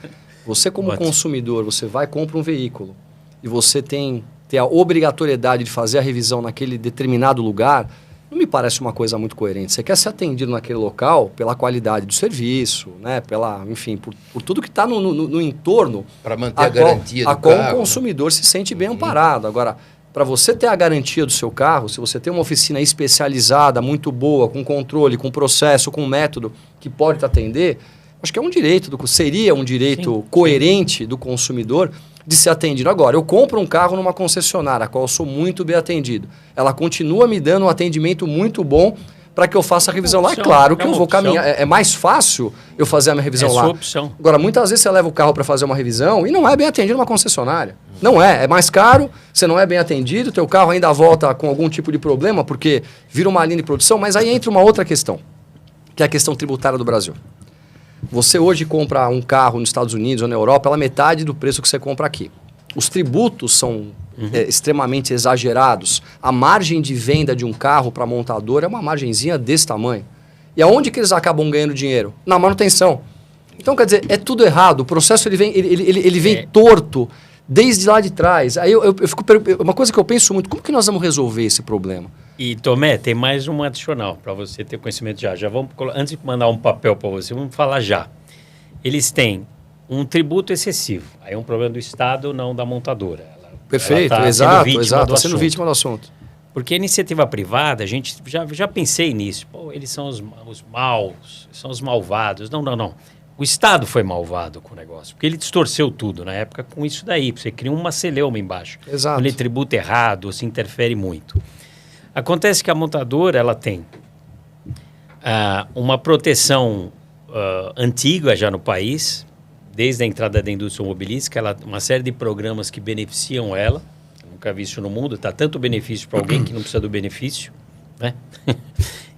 Você como consumidor, você vai e compra um veículo e você tem a obrigatoriedade de fazer a revisão naquele determinado lugar, não me parece uma coisa muito coerente. Você quer ser atendido naquele local pela qualidade do serviço, né? Enfim, por tudo que está no entorno. Para manter a garantia do qual carro, o consumidor se sente bem amparado. Agora, para você ter a garantia do seu carro, se você tem uma oficina especializada, muito boa, com controle, com processo, com método, que pode te atender, acho que é um direito, seria um direito coerente do consumidor de ser atendido. Agora, eu compro um carro numa concessionária, a qual eu sou muito bem atendido. Ela continua me dando um atendimento muito bom para que eu faça a revisão lá. É claro que eu vou caminhar. É mais fácil eu fazer a minha revisão lá. É sua opção. Agora, muitas vezes você leva o carro para fazer uma revisão e não é bem atendido numa concessionária. Não é. É mais caro, você não é bem atendido, teu carro ainda volta com algum tipo de problema, porque vira uma linha de produção. Mas aí entra uma outra questão, que é a questão tributária do Brasil. Você hoje compra um carro nos Estados Unidos ou na Europa pela metade do preço que você compra aqui. Os tributos são extremamente exagerados. A margem de venda de um carro para a montadora é uma margenzinha desse tamanho. E aonde que eles acabam ganhando dinheiro? Na manutenção. Então, quer dizer, é tudo errado. O processo ele vem torto desde lá de trás. Aí eu fico uma coisa que eu penso muito, como que nós vamos resolver esse problema? E, Tomé, tem mais um adicional para você ter conhecimento já. Antes de mandar um papel para você, vamos falar já. Eles têm um tributo excessivo. Aí é um problema do Estado, não da montadora. Perfeito, exato. Está sendo vítima do assunto. Porque a iniciativa privada, a gente já pensei nisso. Pô, eles são os maus, são os malvados. Não. O Estado foi malvado com o negócio, porque ele distorceu tudo na época com isso daí. Você cria uma celeuma embaixo. Exato. Quando ele tributa errado, se interfere muito. Acontece que a montadora ela tem uma proteção antiga já no país, desde a entrada da indústria automobilística, uma série de programas que beneficiam ela. Eu nunca vi isso no mundo. Está tanto benefício para alguém que não precisa do benefício, né?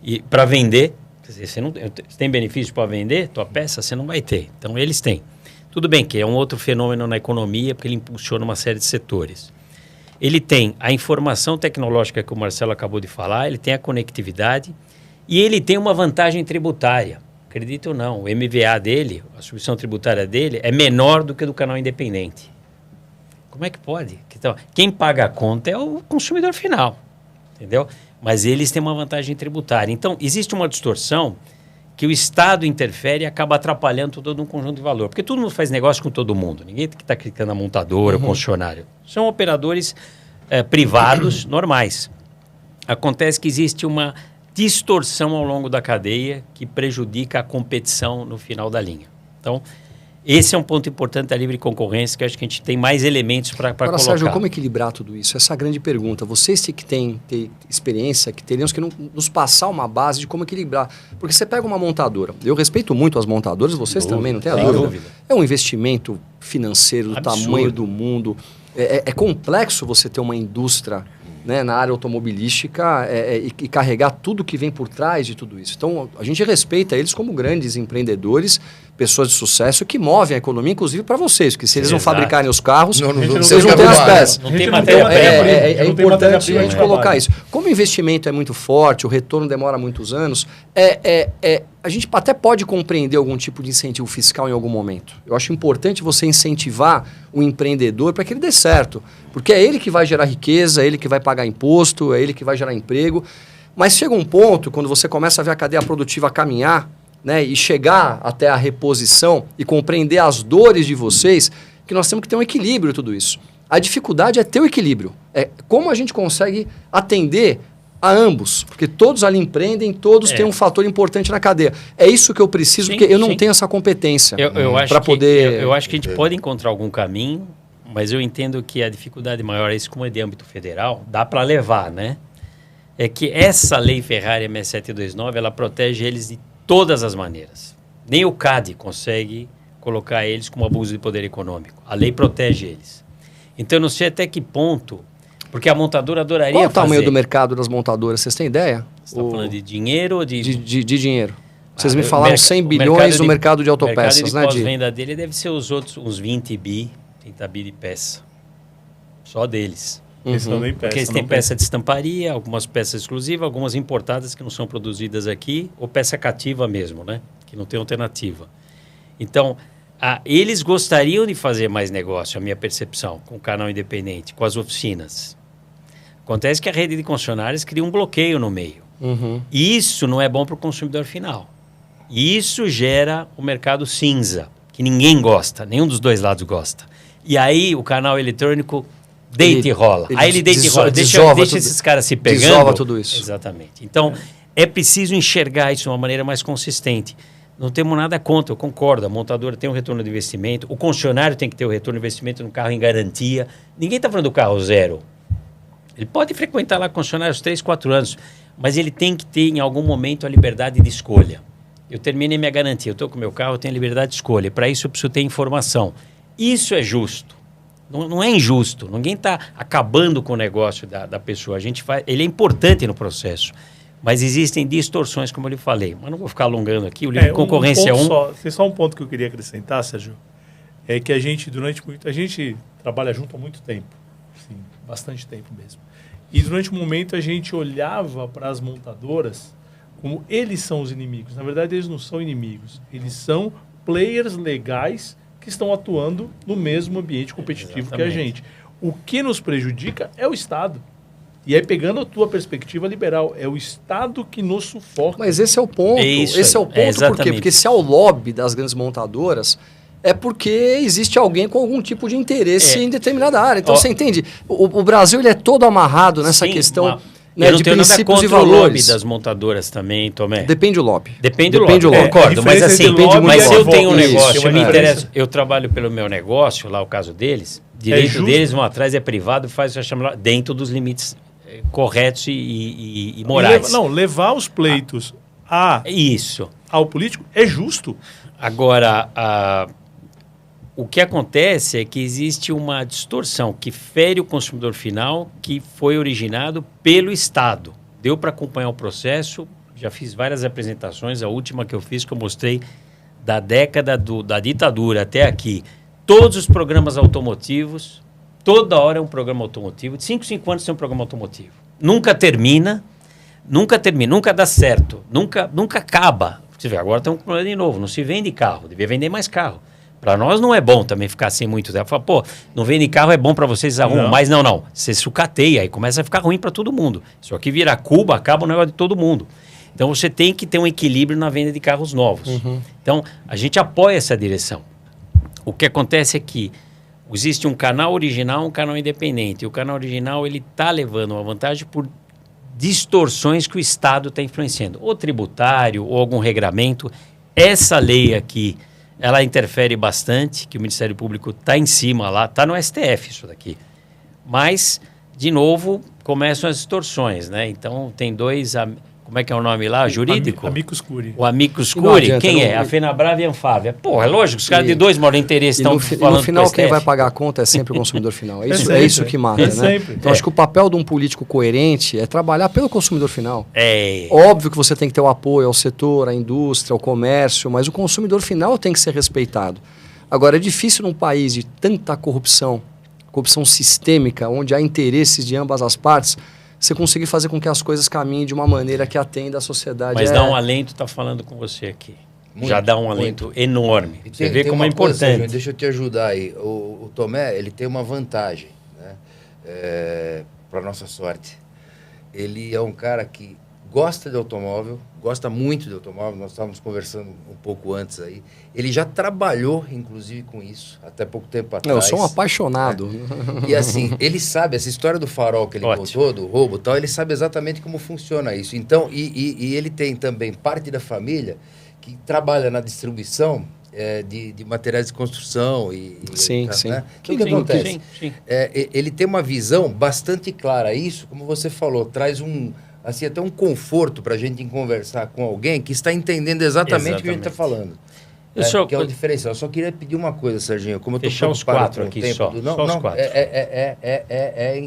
E para vender, quer dizer, você tem benefício para vender tua peça, você não vai ter. Então eles têm. Tudo bem que é um outro fenômeno na economia, porque ele impulsiona uma série de setores. Ele tem a informação tecnológica que o Marcelo acabou de falar, ele tem a conectividade e ele tem uma vantagem tributária. Acredita ou não, o MVA dele, a substituição tributária dele, é menor do que do canal independente. Como é que pode? Então, quem paga a conta é o consumidor final, entendeu? Mas eles têm uma vantagem tributária. Então, existe uma distorção que o Estado interfere e acaba atrapalhando todo um conjunto de valor. Porque todo mundo faz negócio com todo mundo. Ninguém que está clicando na montadora, o concessionário. São operadores privados normais. Acontece que existe uma distorção ao longo da cadeia que prejudica a competição no final da linha. Então, esse é um ponto importante da livre concorrência, que acho que a gente tem mais elementos para colocar. Agora, Sérgio, como equilibrar tudo isso? Essa é a grande pergunta. Vocês que têm experiência, que teriam que nos passar uma base de como equilibrar. Porque você pega uma montadora. Eu respeito muito as montadoras, vocês também, não tem a dúvida. É um investimento financeiro do tamanho do mundo. É complexo você ter uma indústria, né, na área automobilística e carregar tudo que vem por trás de tudo isso. Então, a gente respeita eles como grandes empreendedores, pessoas de sucesso que movem a economia, inclusive para vocês, porque se eles não fabricarem os carros, vocês não têm as peças. Não tem matéria-prima. É importante a gente colocar isso. Como o investimento é muito forte, o retorno demora muitos anos, a gente até pode compreender algum tipo de incentivo fiscal em algum momento. Eu acho importante você incentivar o empreendedor para que ele dê certo, porque é ele que vai gerar riqueza, é ele que vai pagar imposto, é ele que vai gerar emprego. Mas chega um ponto, quando você começa a ver a cadeia produtiva caminhar, né, e chegar até a reposição e compreender as dores de vocês, que nós temos que ter um equilíbrio em tudo isso. A dificuldade é ter o equilíbrio. É como a gente consegue atender a ambos, porque todos ali empreendem, todos têm um fator importante na cadeia. É isso que eu preciso, porque eu não tenho essa competência para poder... Eu acho que a gente pode encontrar algum caminho, mas eu entendo que a dificuldade maior é isso, como é de âmbito federal, dá para levar, né? É que essa lei Ferrari 6729, ela protege eles de todas as maneiras. Nem o CAD consegue colocar eles como abuso de poder econômico. A lei protege eles. Então, eu não sei até que ponto, porque a montadora adoraria fazer... Qual o tamanho do mercado das montadoras? Vocês têm ideia? Você está falando de dinheiro ou de... De dinheiro. Vocês me falaram 100 bilhões no mercado de autopeças, né? O pós-venda dele deve ser os outros, uns 20 bi, 30 bi de peça. Só deles. Porque eles têm peça de estamparia, algumas peças exclusivas, algumas importadas que não são produzidas aqui, ou peça cativa mesmo, né? Que não tem alternativa. Então, eles gostariam de fazer mais negócio, a minha percepção, com o canal independente, com as oficinas. Acontece que a rede de concessionárias cria um bloqueio no meio. E isso não é bom para o consumidor final. E isso gera o mercado cinza, que ninguém gosta, nenhum dos dois lados gosta. E aí o canal eletrônico deita e rola. Aí ele deita e rola, deixa esses caras se pegando. Desova tudo isso. Exatamente. Então, é preciso enxergar isso de uma maneira mais consistente. Não temos nada contra, eu concordo. A montadora tem um retorno de investimento, o concessionário tem que ter o retorno de investimento no carro em garantia. Ninguém está falando do carro zero. Ele pode frequentar lá concessionários 3, 4 anos, mas ele tem que ter, em algum momento, a liberdade de escolha. Eu terminei minha garantia, eu estou com o meu carro, eu tenho a liberdade de escolha. Para isso, eu preciso ter informação. Isso é justo. Não é injusto. Ninguém está acabando com o negócio da pessoa. Ele é importante no processo. Mas existem distorções, como eu lhe falei. Mas não vou ficar alongando aqui. O livro de concorrência Só um ponto que eu queria acrescentar, Sérgio, é que a gente trabalha junto há muito tempo. Sim, bastante tempo mesmo. E durante um momento a gente olhava para as montadoras como eles são os inimigos. Na verdade, eles não são inimigos. Eles são players legais que estão atuando no mesmo ambiente competitivo que a gente. O que nos prejudica é o Estado. E aí, pegando a tua perspectiva liberal, é o Estado que nos sufoca. Mas esse é o ponto. Esse é o ponto por quê? Porque se é o lobby das grandes montadoras, é porque existe alguém com algum tipo de interesse em determinada área. Então, você entende? O Brasil ele é todo amarrado nessa questão de princípios e valores. O lobby das montadoras também, Tomé. Depende do lobby. Depende do lobby. Concordo, mas assim, mas eu tenho um negócio, eu me interesso. Eu trabalho pelo meu negócio, lá o caso deles, direito deles, vão atrás, é privado, faz o chamar dentro dos limites corretos e morais. Levar os pleitos ao político é justo. Agora, o que acontece é que existe uma distorção que fere o consumidor final, que foi originado pelo Estado. Deu para acompanhar o processo, já fiz várias apresentações, a última que eu fiz que eu mostrei da década da ditadura até aqui. Todos os programas automotivos, toda hora é um programa automotivo, de 5 anos tem um programa automotivo. Nunca termina, nunca dá certo, nunca acaba. Você vê, agora tem um problema de novo, não se vende carro, devia vender mais carro. Para nós não é bom também ficar assim muito tempo. Fala, pô, não vende carro, é bom para vocês arrumam. Mas não. Você sucateia, aí começa a ficar ruim para todo mundo. Só que vira Cuba, acaba o negócio de todo mundo. Então você tem que ter um equilíbrio na venda de carros novos. Então a gente apoia essa direção. O que acontece é que existe um canal original, um canal independente. E o canal original ele está levando uma vantagem por distorções que o Estado está influenciando. Ou tributário, ou algum regramento. Essa lei aqui, ela interfere bastante, que o Ministério Público está em cima lá, está no STF isso daqui. Mas, de novo, começam as distorções, né? Então, tem dois... Como é que é o nome lá? Jurídico? Amicus Curiae. O Amicus Curiae, quem é? A Fenabrave e a Anfávia. Pô, é lógico, os caras de dois maiores interesses estão falando. No final, quem vai pagar a conta é sempre o consumidor final. É isso que mata, né? Sempre. Então, acho que o papel de um político coerente é trabalhar pelo consumidor final. É. Óbvio que você tem que ter o apoio ao setor, à indústria, ao comércio, mas o consumidor final tem que ser respeitado. Agora, é difícil num país de tanta corrupção sistêmica, onde há interesses de ambas as partes, você conseguir fazer com que as coisas caminhem de uma maneira que atenda a sociedade. Mas dá um alento estar falando com você aqui. Já dá um alento enorme. Você vê como é importante. Deixa eu te ajudar aí. O Tomé, ele tem uma vantagem, né? Para nossa sorte. Ele é um cara que gosta de automóvel, gosta muito de automóvel. Nós estávamos conversando um pouco antes aí. Ele já trabalhou, inclusive, com isso, até pouco tempo atrás. Eu sou um apaixonado. E assim, ele sabe, essa história do farol que ele contou, do roubo e tal, ele sabe exatamente como funciona isso. Então, e ele tem também parte da família que trabalha na distribuição de materiais de construção. Sim. Né? O que acontece? Sim. Ele tem uma visão bastante clara. Isso, como você falou, traz assim, até um conforto para a gente conversar com alguém que está entendendo exatamente o que a gente está falando. Que é o diferencial. Eu só queria pedir uma coisa, Serginho. Como eu estou preocupado os quatro aqui tempo só. Não, os quatro.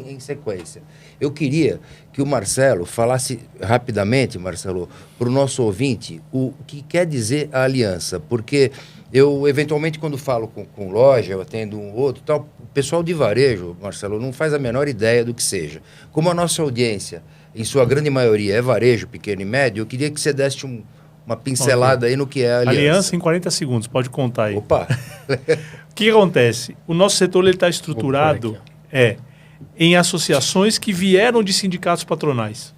Em sequência. Eu queria que o Marcelo falasse rapidamente, Marcelo, para o nosso ouvinte, o que quer dizer a aliança. Porque eu, eventualmente, quando falo com loja, eu atendo um outro, tal, o pessoal de varejo, Marcelo, não faz a menor ideia do que seja. Como a nossa audiência, em sua grande maioria, é varejo, pequeno e médio, eu queria que você desse uma pincelada aí no que é a aliança. Aliança em 40 segundos, pode contar aí. Opa! O que acontece? O nosso setor está estruturado em associações que vieram de sindicatos patronais.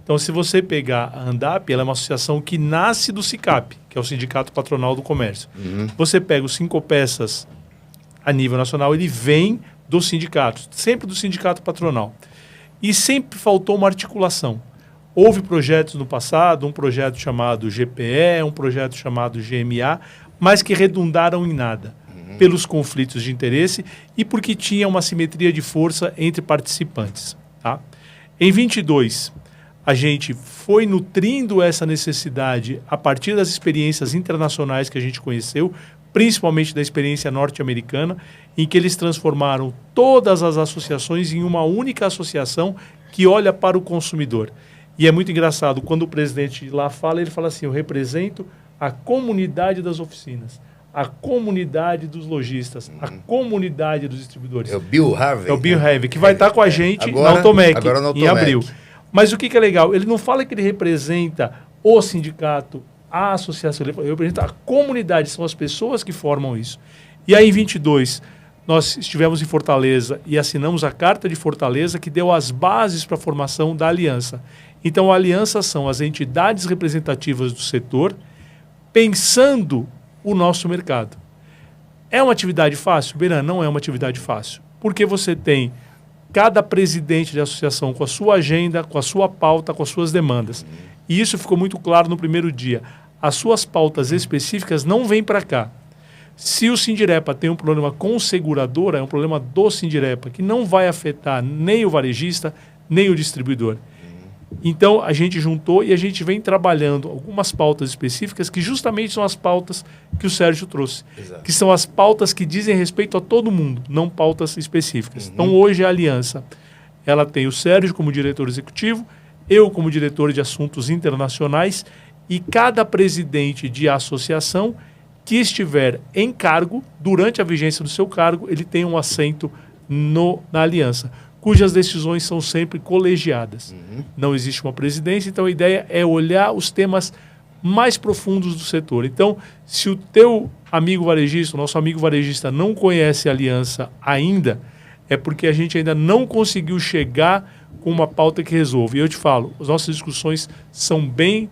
Então, se você pegar a ANDAP, ela é uma associação que nasce do SICAP, que é o Sindicato Patronal do Comércio. Você pega os 5 peças a nível nacional, ele vem dos sindicatos, sempre do sindicato patronal. E sempre faltou uma articulação. Houve projetos no passado, um projeto chamado GPE, um projeto chamado GMA, mas que redundaram em nada, pelos conflitos de interesse e porque tinha uma simetria de força entre participantes. Tá? Em 22, a gente foi nutrindo essa necessidade a partir das experiências internacionais que a gente conheceu, principalmente da experiência norte-americana, em que eles transformaram todas as associações em uma única associação que olha para o consumidor. E é muito engraçado, quando o presidente lá fala, ele fala assim, eu represento a comunidade das oficinas, a comunidade dos lojistas, a comunidade dos distribuidores. É o Bill Harvey. É o Bill Harvey, que vai estar com a gente agora, na Automec, agora no em abril. Mas o que é legal? Ele não fala que ele representa o sindicato, a associação, ele representa a comunidade, são as pessoas que formam isso. E aí, em 22, nós estivemos em Fortaleza e assinamos a Carta de Fortaleza, que deu as bases para a formação da aliança. Então, a aliança são as entidades representativas do setor, pensando o nosso mercado. É uma atividade fácil? Beran, não é uma atividade fácil. Porque você tem cada presidente de associação com a sua agenda, com a sua pauta, com as suas demandas. E isso ficou muito claro no primeiro dia. As suas pautas específicas não vêm para cá. Se o Sindirepa tem um problema com seguradora, é um problema do Sindirepa, que não vai afetar nem o varejista, nem o distribuidor. Então, a gente juntou e a gente vem trabalhando algumas pautas específicas que justamente são as pautas que o Sérgio trouxe. Exato. Que são as pautas que dizem respeito a todo mundo, não pautas específicas. Então, hoje a aliança, ela tem o Sérgio como diretor executivo, eu como diretor de assuntos internacionais e cada presidente de associação que estiver em cargo, durante a vigência do seu cargo, ele tem um assento na aliança, cujas decisões são sempre colegiadas. Não existe uma presidência, então a ideia é olhar os temas mais profundos do setor. Então, se o teu amigo varejista, o nosso amigo varejista não conhece a aliança ainda, é porque a gente ainda não conseguiu chegar com uma pauta que resolve. E eu te falo, as nossas discussões são bem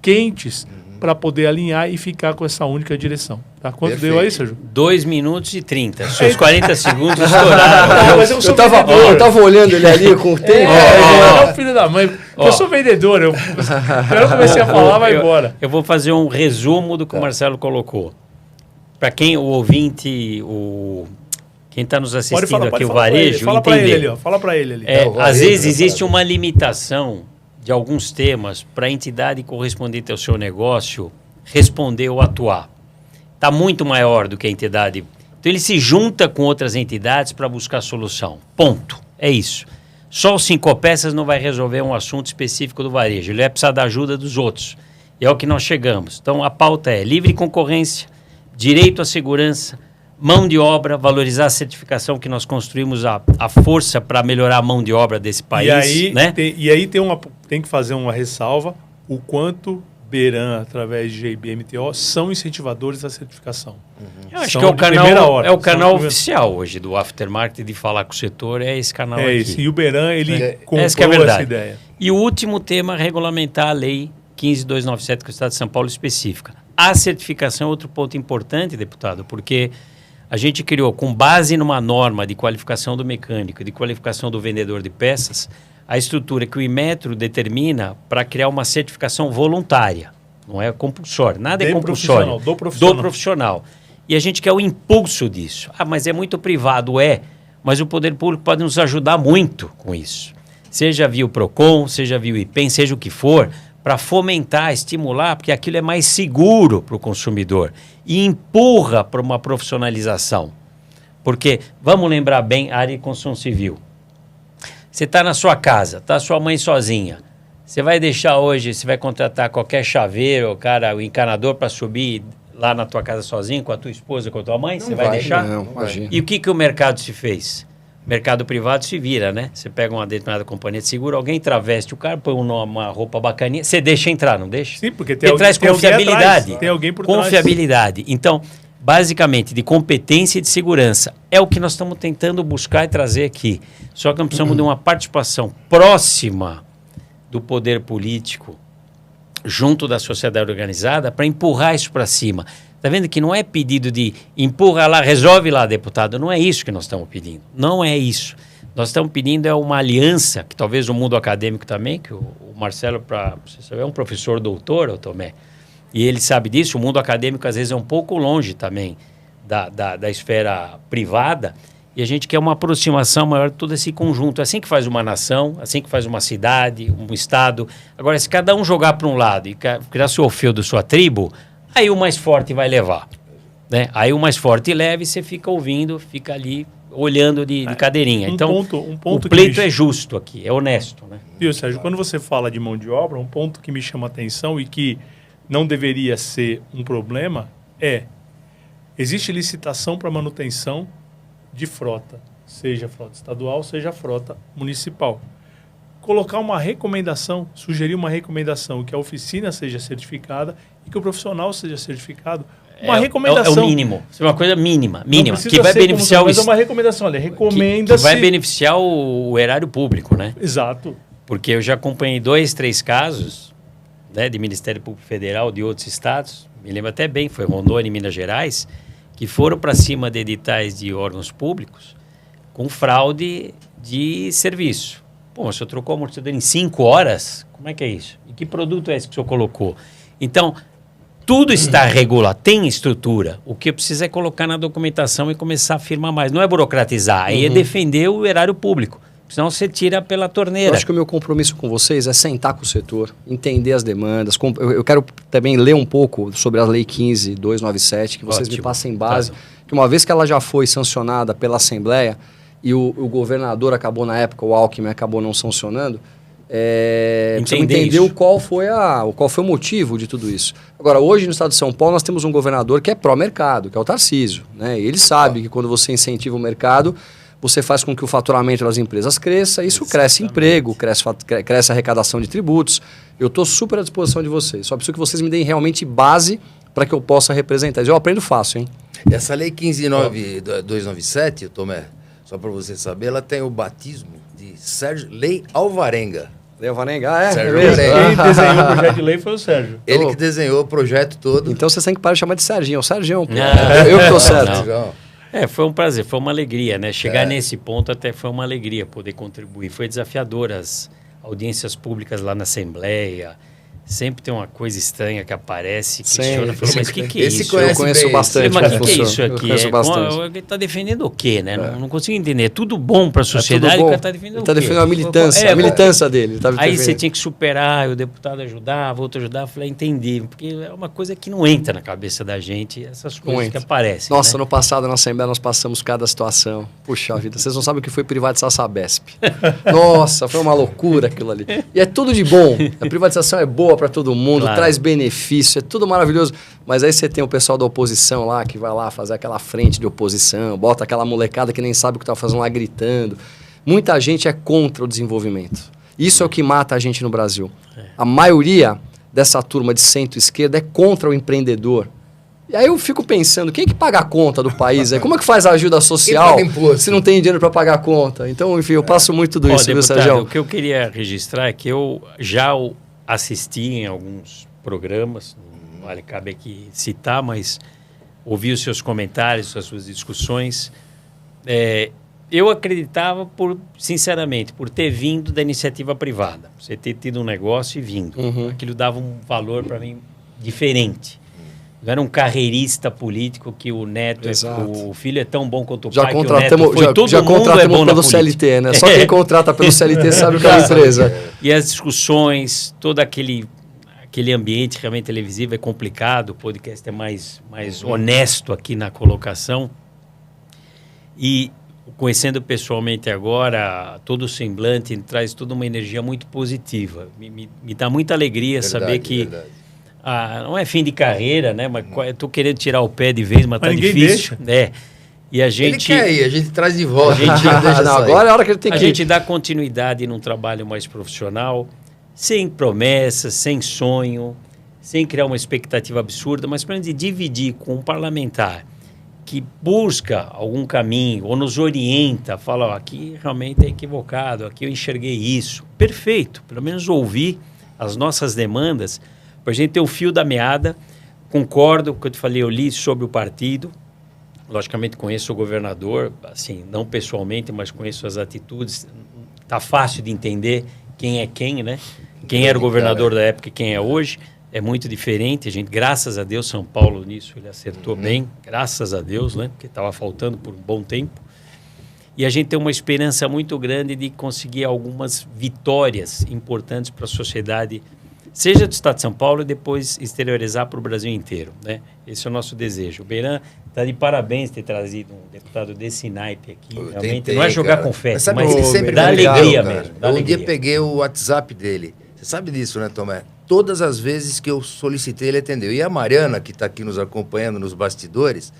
quentes para poder alinhar e ficar com essa única direção. Tá? Quanto deu aí, Sérgio? 2 minutos e 30. Seus 40 segundos estouraram. Mas eu tava olhando ele ali com o tempo. É o filho da mãe. Eu sou vendedor. Eu comecei a falar, vai embora. Eu vou fazer um resumo do que o Marcelo colocou. Para quem o ouvinte, quem está nos assistindo aqui, o varejo, fala para ele ali. Fala para ele ali. Às vezes existe uma limitação de alguns temas para a entidade correspondente ao seu negócio responder ou atuar. Está muito maior do que a entidade. Então, ele se junta com outras entidades para buscar solução. Ponto. É isso. Só os 5 peças não vai resolver um assunto específico do varejo. Ele vai precisar da ajuda dos outros. E é o que nós chegamos. Então, a pauta é livre concorrência, direito à segurança, mão de obra, valorizar a certificação que nós construímos, a força para melhorar a mão de obra desse país. E aí tem que fazer uma ressalva, o quanto Beran, através de GBMTO, são incentivadores da certificação. Eu acho que é o canal oficial hoje do Aftermarket de falar com o setor, é esse canal aqui. Isso, e o Beran, ele comprou essa ideia. E o último tema, regulamentar a lei 15297 que o Estado de São Paulo especifica. A certificação é outro ponto importante, deputado, porque a gente criou, com base numa norma de qualificação do mecânico e de qualificação do vendedor de peças, a estrutura que o Inmetro determina para criar uma certificação voluntária. Não é compulsório, nada é compulsório. Do profissional. E a gente quer o impulso disso. Mas é muito privado, mas o poder público pode nos ajudar muito com isso. Seja via o PROCON, seja via o IPEM, seja o que for, para fomentar, estimular, porque aquilo é mais seguro para o consumidor e empurra para uma profissionalização. Porque, vamos lembrar bem, a área de construção civil. Você está na sua casa, está sua mãe sozinha. Você vai deixar hoje, você vai contratar qualquer chaveiro, o encanador para subir lá na tua casa sozinho, com a tua esposa, com a tua mãe? Você vai deixar? Não, imagina. E o que o mercado se fez? O mercado privado se vira, né? Você pega uma determinada companhia de seguro, alguém traveste o cara, põe uma roupa bacaninha, você deixa entrar, não deixa? Sim, porque tem traz confiabilidade. Tem alguém por trás. Confiabilidade. Então, basicamente, de competência e de segurança. É o que nós estamos tentando buscar e trazer aqui. Só que nós precisamos de uma participação próxima do poder político junto da sociedade organizada para empurrar isso para cima. Está vendo que não é pedido de empurra lá, resolve lá, deputado. Não é isso que nós estamos pedindo. Não é isso. Nós estamos pedindo uma aliança, que talvez o mundo acadêmico também, que o Marcelo, para você saber, é um professor doutor, Tomé, e ele sabe disso. O mundo acadêmico, às vezes, é um pouco longe também da esfera privada, e a gente quer uma aproximação maior de todo esse conjunto. É assim que faz uma nação, assim que faz uma cidade, um estado. Agora, se cada um jogar para um lado e criar seu feudo, sua tribo, aí o mais forte vai levar. Né? Aí o mais forte leva e você fica ouvindo, fica ali olhando de cadeirinha. Então, o pleito é justo aqui, é honesto. Né? Viu, Sérgio, quando você fala de mão de obra, um ponto que me chama a atenção e que não deveria ser um problema existe licitação para manutenção de frota, seja frota estadual, seja frota municipal. Colocar uma recomendação, sugerir uma recomendação que a oficina seja certificada e que o profissional seja certificado. Uma recomendação. É o mínimo. É uma coisa mínima, que vai beneficiar mas é uma recomendação, olha, recomenda-se. Que vai beneficiar o erário público, né? Exato. Porque eu já acompanhei 2, 3 casos, né, de Ministério Público Federal de outros estados, me lembro até bem, foi Rondônia e Minas Gerais, que foram para cima de editais de órgãos públicos com fraude de serviço. Pô, o senhor trocou o amortecedor em 5 horas? Como é que é isso? E que produto é esse que o senhor colocou? Então, tudo está regulado, tem estrutura. O que precisa é colocar na documentação e começar a firmar mais. Não é burocratizar, aí é defender o erário público. Senão você tira pela torneira. Eu acho que o meu compromisso com vocês é sentar com o setor, entender as demandas. Eu quero também ler um pouco sobre a Lei 15.297, que vocês me passem base. Que uma vez que ela já foi sancionada pela Assembleia e o governador acabou na época, o Alckmin acabou não sancionando, entender qual foi o motivo de tudo isso. Agora, hoje no estado de São Paulo, nós temos um governador que é pró-mercado, que é o Tarcísio. Né? E ele sabe que quando você incentiva o mercado, você faz com que o faturamento das empresas cresça, isso cresce emprego, cresce a arrecadação de tributos. Eu estou super à disposição de vocês. Só preciso que vocês me deem realmente base para que eu possa representar. Eu aprendo fácil, hein? Essa lei 15.297, Tomé, só para você saber, ela tem o batismo de Sérgio Lei Alvarenga. Lei Alvarenga, Sérgio Quem desenhou o projeto de lei foi o Sérgio. Ele que desenhou o projeto todo. Então vocês têm que parar de chamar de Serginho. O Sergião, pô. Eu que estou certo. Não. Foi um prazer, foi uma alegria, né? Chegar nesse ponto até foi uma alegria poder contribuir. Foi desafiador as audiências públicas lá na Assembleia. Sempre tem uma coisa estranha que aparece, questiona, fala, mas o que é isso? Eu conheço bastante. Mas o que é isso aqui? Ele está defendendo o quê, né? Não consigo entender. É tudo bom para a sociedade, o cara está defendendo o quê? Ele está defendendo a militância, a militância dele. Aí você tinha que superar, o deputado ajudava, outro ajudava. Eu falei, entendi. Porque é uma coisa que não entra na cabeça da gente, essas coisas que aparecem. Nossa, no passado, na Assembleia, nós passamos cada situação. Puxa vida, vocês não sabem o que foi privatizar a Sabesp. Nossa, foi uma loucura aquilo ali. E é tudo de bom. A privatização é boa para todo mundo, traz benefício, é tudo maravilhoso. Mas aí você tem o pessoal da oposição lá, que vai lá fazer aquela frente de oposição, bota aquela molecada que nem sabe o que tá fazendo lá gritando. Muita gente é contra o desenvolvimento. Isso é o que mata a gente no Brasil. A maioria dessa turma de centro-esquerda é contra o empreendedor. E aí eu fico pensando, quem é que paga a conta do país? Como é que faz a ajuda social se não tem dinheiro para pagar a conta? Então, enfim, eu passo muito tudo isso, viu, Sérgio? O que eu queria registrar é que eu já assisti em alguns programas, não vale cabe aqui citar, mas ouvi os seus comentários, as suas discussões. Eu acreditava, sinceramente, por ter vindo da iniciativa privada. Você ter tido um negócio e vindo. Aquilo dava um valor para mim diferente. Não era um carreirista político que o neto, o filho é tão bom quanto o pai, que o neto foi. Todo mundo é bom pelo CLT, né? Só quem contrata pelo CLT sabe o que é a empresa. E as discussões, todo aquele ambiente realmente televisivo é complicado, o podcast é mais honesto aqui na colocação. E conhecendo pessoalmente agora, todo o semblante traz toda uma energia muito positiva. Me dá muita alegria saber que... não é fim de carreira, né? Mas eu tô querendo tirar o pé de vez, mas tá difícil. E a gente... Ele quer ir, a gente traz de volta. Agora é a hora que ele tem que ir. A gente dá continuidade num trabalho mais profissional, sem promessas, sem sonho, sem criar uma expectativa absurda, mas para dividir com um parlamentar que busca algum caminho ou nos orienta, fala, ó, aqui realmente é equivocado, aqui eu enxerguei isso. Perfeito, pelo menos ouvir as nossas demandas, para a gente ter o fio da meada. Concordo com o que eu te falei, eu li sobre o partido, logicamente conheço o governador, assim, não pessoalmente, mas conheço as atitudes, tá fácil de entender quem é quem, né? Quem era o governador da época e quem é hoje. É muito diferente, a gente, graças a Deus, São Paulo nisso ele acertou bem, graças a Deus, né? Porque estava faltando por um bom tempo. E a gente tem uma esperança muito grande de conseguir algumas vitórias importantes para a sociedade, seja do Estado de São Paulo e depois exteriorizar para o Brasil inteiro, né? Esse é o nosso desejo. O Beiran está de parabéns ter trazido um deputado desse naipe aqui. Realmente, tentei, não é jogar cara. confete, sabe mas que ele sempre dá me ligava, alegria cara. mesmo. Dá Eu um alegria. dia peguei o WhatsApp dele. Você sabe disso, né, Tomé? Todas as vezes que eu solicitei, ele atendeu. E a Mariana, que está aqui nos acompanhando nos bastidores,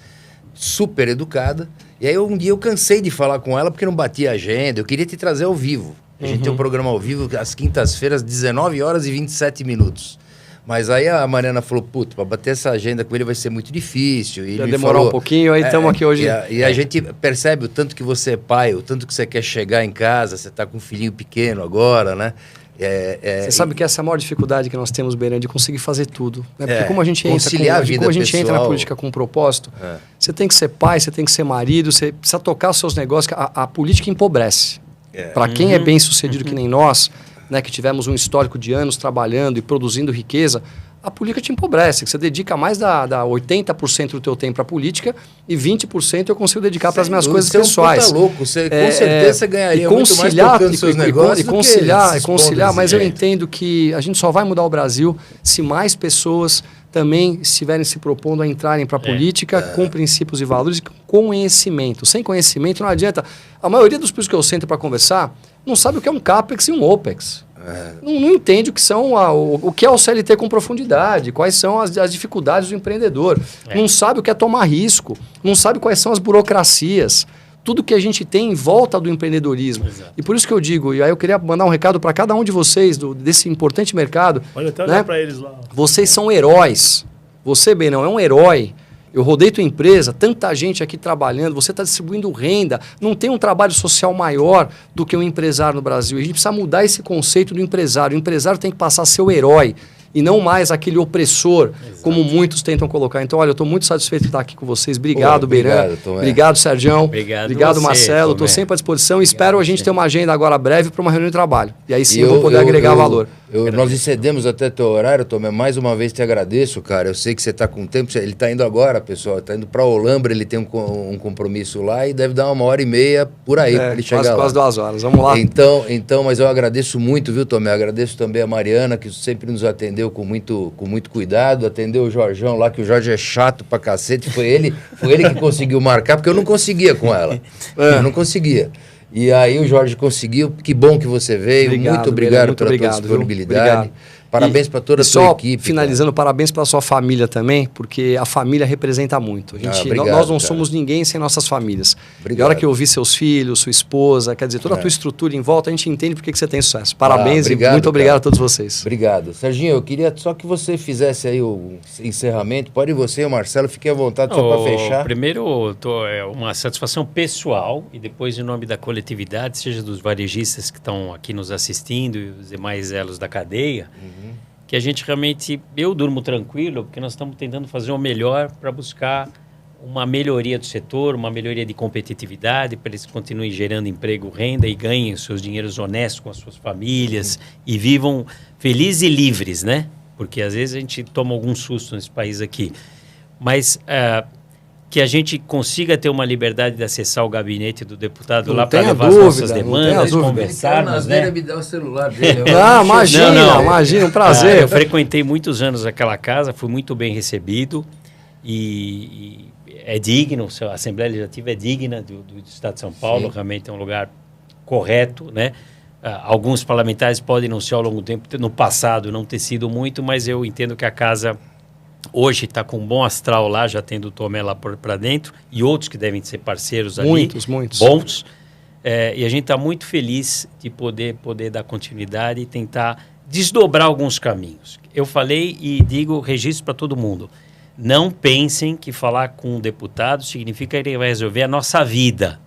super educada. E aí um dia eu cansei de falar com ela porque não batia a agenda. Eu queria te trazer ao vivo. A gente tem um programa ao vivo às quintas-feiras, 19 horas e 27 minutos. Mas aí a Mariana falou, puto, para bater essa agenda com ele vai ser muito difícil. E Vai ele demorar falou, um pouquinho, aí estamos aqui hoje. E a gente percebe o tanto que você é pai, o tanto que você quer chegar em casa, você está com um filhinho pequeno agora, né? Você sabe que essa é a maior dificuldade que nós temos, Beiran, de conseguir fazer tudo. Né? Porque como a gente conciliar a vida como a gente entra na pessoal. política com um propósito, você tem que ser pai, você tem que ser marido, você precisa tocar os seus negócios. A política empobrece. Para quem é bem sucedido que nem nós, né, que tivemos um histórico de anos trabalhando e produzindo riqueza, a política te empobrece. Você dedica mais da 80% do teu tempo para a política e 20% eu consigo dedicar para as minhas coisas pessoais. Você é um puta louco. Você, com certeza você ganharia muito mais tocando seus negócios e conciliar, mas eu entendo que a gente só vai mudar o Brasil se mais pessoas também estiverem se propondo a entrarem para a política com princípios e valores e com conhecimento. Sem conhecimento não adianta. A maioria dos políticos que eu sento para conversar não sabe o que é um CAPEX e um OPEX. Não entende o que são o que é o CLT com profundidade, quais são as dificuldades do empreendedor. Não sabe o que é tomar risco, não sabe quais são as burocracias. Tudo que a gente tem em volta do empreendedorismo. Exato. E por isso que eu digo, e aí eu queria mandar um recado para cada um de vocês, desse importante mercado. Olha, até né? olhar para eles lá. Vocês são heróis. Você, bem, não é um herói. Eu rodei tua empresa, tanta gente aqui trabalhando, você está distribuindo renda. Não tem um trabalho social maior do que um empresário no Brasil. A gente precisa mudar esse conceito do empresário. O empresário tem que passar a ser o herói e não mais aquele opressor, exato, como muitos tentam colocar. Então, olha, eu estou muito satisfeito de estar aqui com vocês. Obrigado, Beiran. Obrigado, Sergião. Obrigado você, Marcelo. Estou sempre à disposição. Espero a gente ter uma agenda agora breve para uma reunião de trabalho. E aí sim eu vou poder agregar valor. Nós excedemos até teu horário, Tomé. Mais uma vez te agradeço, cara. Eu sei que você está com tempo. Ele está indo agora, pessoal. Está indo para Olambra, ele tem um compromisso lá e deve dar 1h30 por aí para ele chegar lá. Quase 2 horas. Vamos lá. Então, mas eu agradeço muito, viu, Tomé? Agradeço também a Mariana, que sempre nos atendeu com muito cuidado. Atendeu o Jorjão lá, que o Jorge é chato pra cacete. Foi ele que conseguiu marcar, porque eu não conseguia com ela. Eu não conseguia. E aí o Jorge conseguiu. Que bom que você veio. Muito obrigado pela tua disponibilidade. Parabéns para toda a sua equipe. Finalizando, parabéns pela sua família também, porque a família representa muito. Nós não somos ninguém sem nossas famílias. E a hora que eu vi seus filhos, sua esposa, quer dizer, toda a tua estrutura em volta, a gente entende por que você tem sucesso. Parabéns e muito obrigado a todos vocês. Obrigado. Serginho, eu queria só que você fizesse aí o encerramento. Pode você e o Marcelo, fiquem à vontade só para fechar. Primeiro, é uma satisfação pessoal e depois em nome da coletividade, seja dos varejistas que estão aqui nos assistindo e os demais elos da cadeia, que a gente realmente, eu durmo tranquilo, porque nós estamos tentando fazer o melhor para buscar uma melhoria do setor, uma melhoria de competitividade, para eles continuem gerando emprego, renda e ganhem os seus dinheiros honestos com as suas famílias e vivam felizes e livres, né? Porque às vezes a gente toma algum susto nesse país aqui. Mas que a gente consiga ter uma liberdade de acessar o gabinete do deputado lá para levar as nossas demandas, conversarmos, né? Me dá o celular dele. Imagina, um prazer. Eu frequentei muitos anos aquela casa, fui muito bem recebido e é digno, a Assembleia Legislativa é digna do Estado de São Paulo, sim, realmente é um lugar correto, né? Alguns parlamentares podem não ser ao longo do tempo, no passado não ter sido muito, mas eu entendo que a casa hoje está com um bom astral lá, já tendo o Tomé lá para dentro, e outros que devem ser parceiros ali. Muitos. Bons. E a gente está muito feliz de poder dar continuidade e tentar desdobrar alguns caminhos. Eu falei e digo, registro para todo mundo. Não pensem que falar com um deputado significa que ele vai resolver a nossa vida.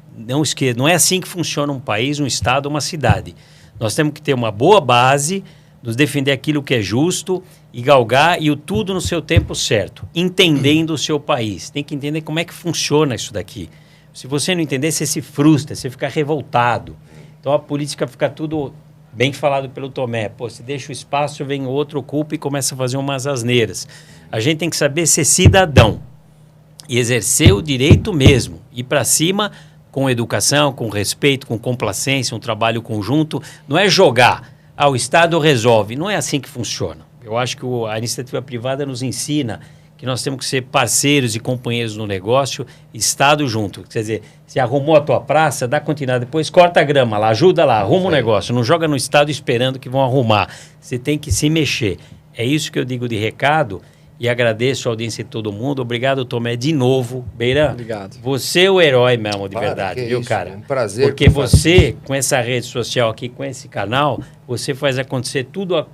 Não é assim que funciona um país, um estado, uma cidade. Nós temos que ter uma boa base, nos defender aquilo que é justo e galgar e o tudo no seu tempo certo, entendendo o seu país. Tem que entender como é que funciona isso daqui. Se você não entender, você se frustra, você fica revoltado. Então a política fica tudo bem falado pelo Tomé. Pô, se deixa o espaço, vem outro, ocupa e começa a fazer umas asneiras. A gente tem que saber ser cidadão e exercer o direito mesmo. Ir para cima com educação, com respeito, com complacência, um trabalho conjunto. Não é jogar. O Estado resolve. Não é assim que funciona. Eu acho que a iniciativa privada nos ensina que nós temos que ser parceiros e companheiros no negócio, Estado junto. Quer dizer, se arrumou a tua praça, dá continuidade. Depois corta a grama lá, ajuda lá, arruma o negócio. Não joga no Estado esperando que vão arrumar. Você tem que se mexer. É isso que eu digo de recado. E agradeço a audiência de todo mundo. Obrigado, Tomé, de novo. Beirã, obrigado. Você é o herói mesmo, de verdade, viu, isso, cara? Um prazer. Porque você, com essa rede social aqui, com esse canal, você faz acontecer tudo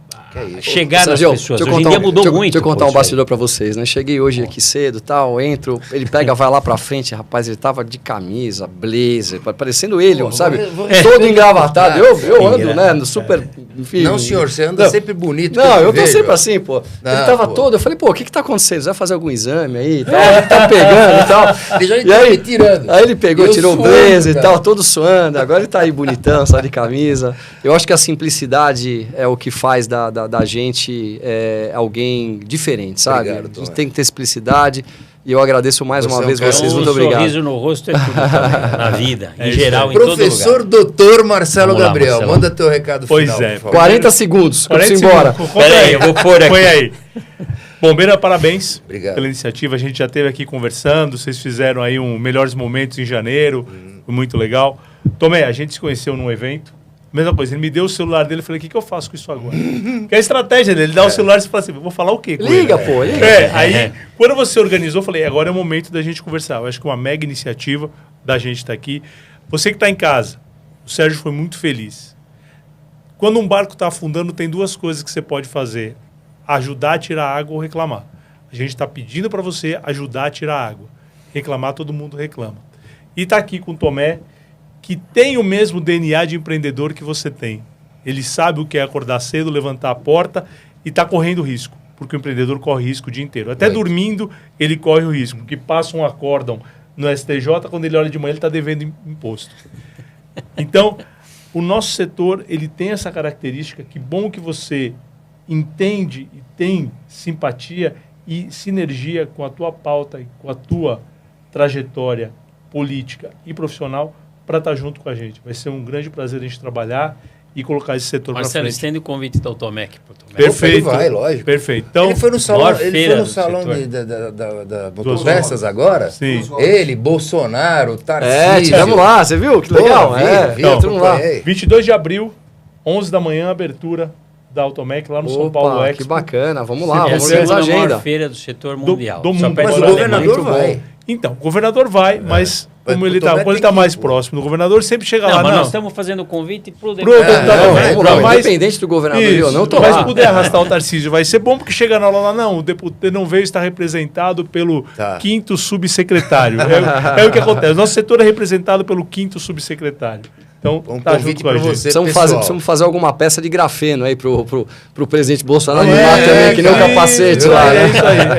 chegar nas pessoas. Hoje em dia mudou muito. Deixa eu contar um bastidor para vocês, né? Cheguei hoje aqui cedo, tal, entro, ele pega, vai lá pra frente, rapaz, ele tava de camisa, blazer, parecendo ele, sabe? Todo engravatado. Eu ando, né, no super... Enfim, não, senhor, você anda sempre bonito. Não, eu tô sempre assim, pô. Ele tava todo, eu falei, pô, o que tá acontecendo? Você vai fazer algum exame aí? Tá pegando e tal. Ele já me tirando. Aí ele pegou, tirou o blazer e tal, todo suando. Agora ele tá aí bonitão, só de camisa. Eu acho que a simplicidade é o que faz da gente alguém diferente, sabe? Obrigado, a gente tem que ter simplicidade. E eu agradeço mais uma vez vocês. Muito obrigado. Um sorriso no rosto é tudo também, na vida, em geral, em todo lugar. Professor Doutor Marcelo Gabriel, Marcelo. Manda teu recado final. Pois é. 40 segundos, eu preciso ir embora. Peraí, eu vou pôr aqui. Põe aí. Bom, Beira, parabéns pela iniciativa. A gente já esteve aqui conversando, vocês fizeram aí melhores momentos em janeiro, foi muito legal. Tomé, a gente se conheceu num evento. Mesma coisa, ele me deu o celular dele, eu falei, o que eu faço com isso agora? Que é a estratégia dele, ele dá o celular e você fala assim, vou falar o quê? Liga, pô, liga. Aí, quando você organizou, eu falei, agora é o momento da gente conversar. Eu acho que uma mega iniciativa da gente estar aqui. Você que está em casa, o Sérgio foi muito feliz. Quando um barco está afundando, tem duas coisas que você pode fazer. Ajudar a tirar água ou reclamar. A gente está pedindo para você ajudar a tirar água. Reclamar, todo mundo reclama. E está aqui com o Tomé, que tem o mesmo DNA de empreendedor que você tem. Ele sabe o que é acordar cedo, levantar a porta e está correndo risco, porque o empreendedor corre risco o dia inteiro. Até dormindo, ele corre o risco, porque passa um acórdão no STJ, quando ele olha de manhã, ele está devendo imposto. Então, o nosso setor, ele tem essa característica, que bom que você entende e tem simpatia e sinergia com a tua pauta e com a tua trajetória política e profissional para estar junto com a gente. Vai ser um grande prazer a gente trabalhar e colocar esse setor para frente. Marcelo, estende o convite do Tomé aqui para o Tomé. Perfeito. Ele vai, lógico. Perfeito. Então, ele foi no salão, da Motofestas agora. Sim. Ele, Bolsonaro, Tarcísio. Tivemos lá, você viu? Que legal. Então, lá. 22 de abril, 11 da manhã, abertura da Automec lá no São Paulo Expo. Que bacana. Vamos lá, vamos ver a agenda. É a maior feira do setor mundial. Do mundo. Mas o governador vai. Então, o governador vai, mas como ele está mais próximo do governador, sempre chega lá. Mas nós estamos fazendo o convite para o deputado. Independente do governador, eu não estou lá. Mas se puder arrastar o Tarcísio, vai ser bom, porque chega na hora lá, não, o deputado não veio estar representado pelo 5º subsecretário. É o que acontece. Nosso setor é representado pelo 5º subsecretário. Então, tá junto com a gente. Precisamos fazer alguma peça de grafeno aí pro presidente Bolsonaro também, que nem o capacete lá.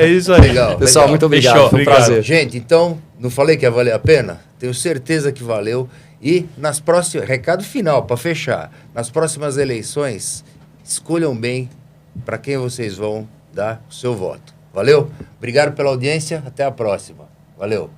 É isso aí. Legal. Pessoal, muito obrigado. Foi um prazer. Gente, então, não falei que ia valer a pena? Tenho certeza que valeu. E nas próximas, recado final para fechar, nas próximas eleições, escolham bem para quem vocês vão dar o seu voto. Valeu? Obrigado pela audiência, até a próxima. Valeu.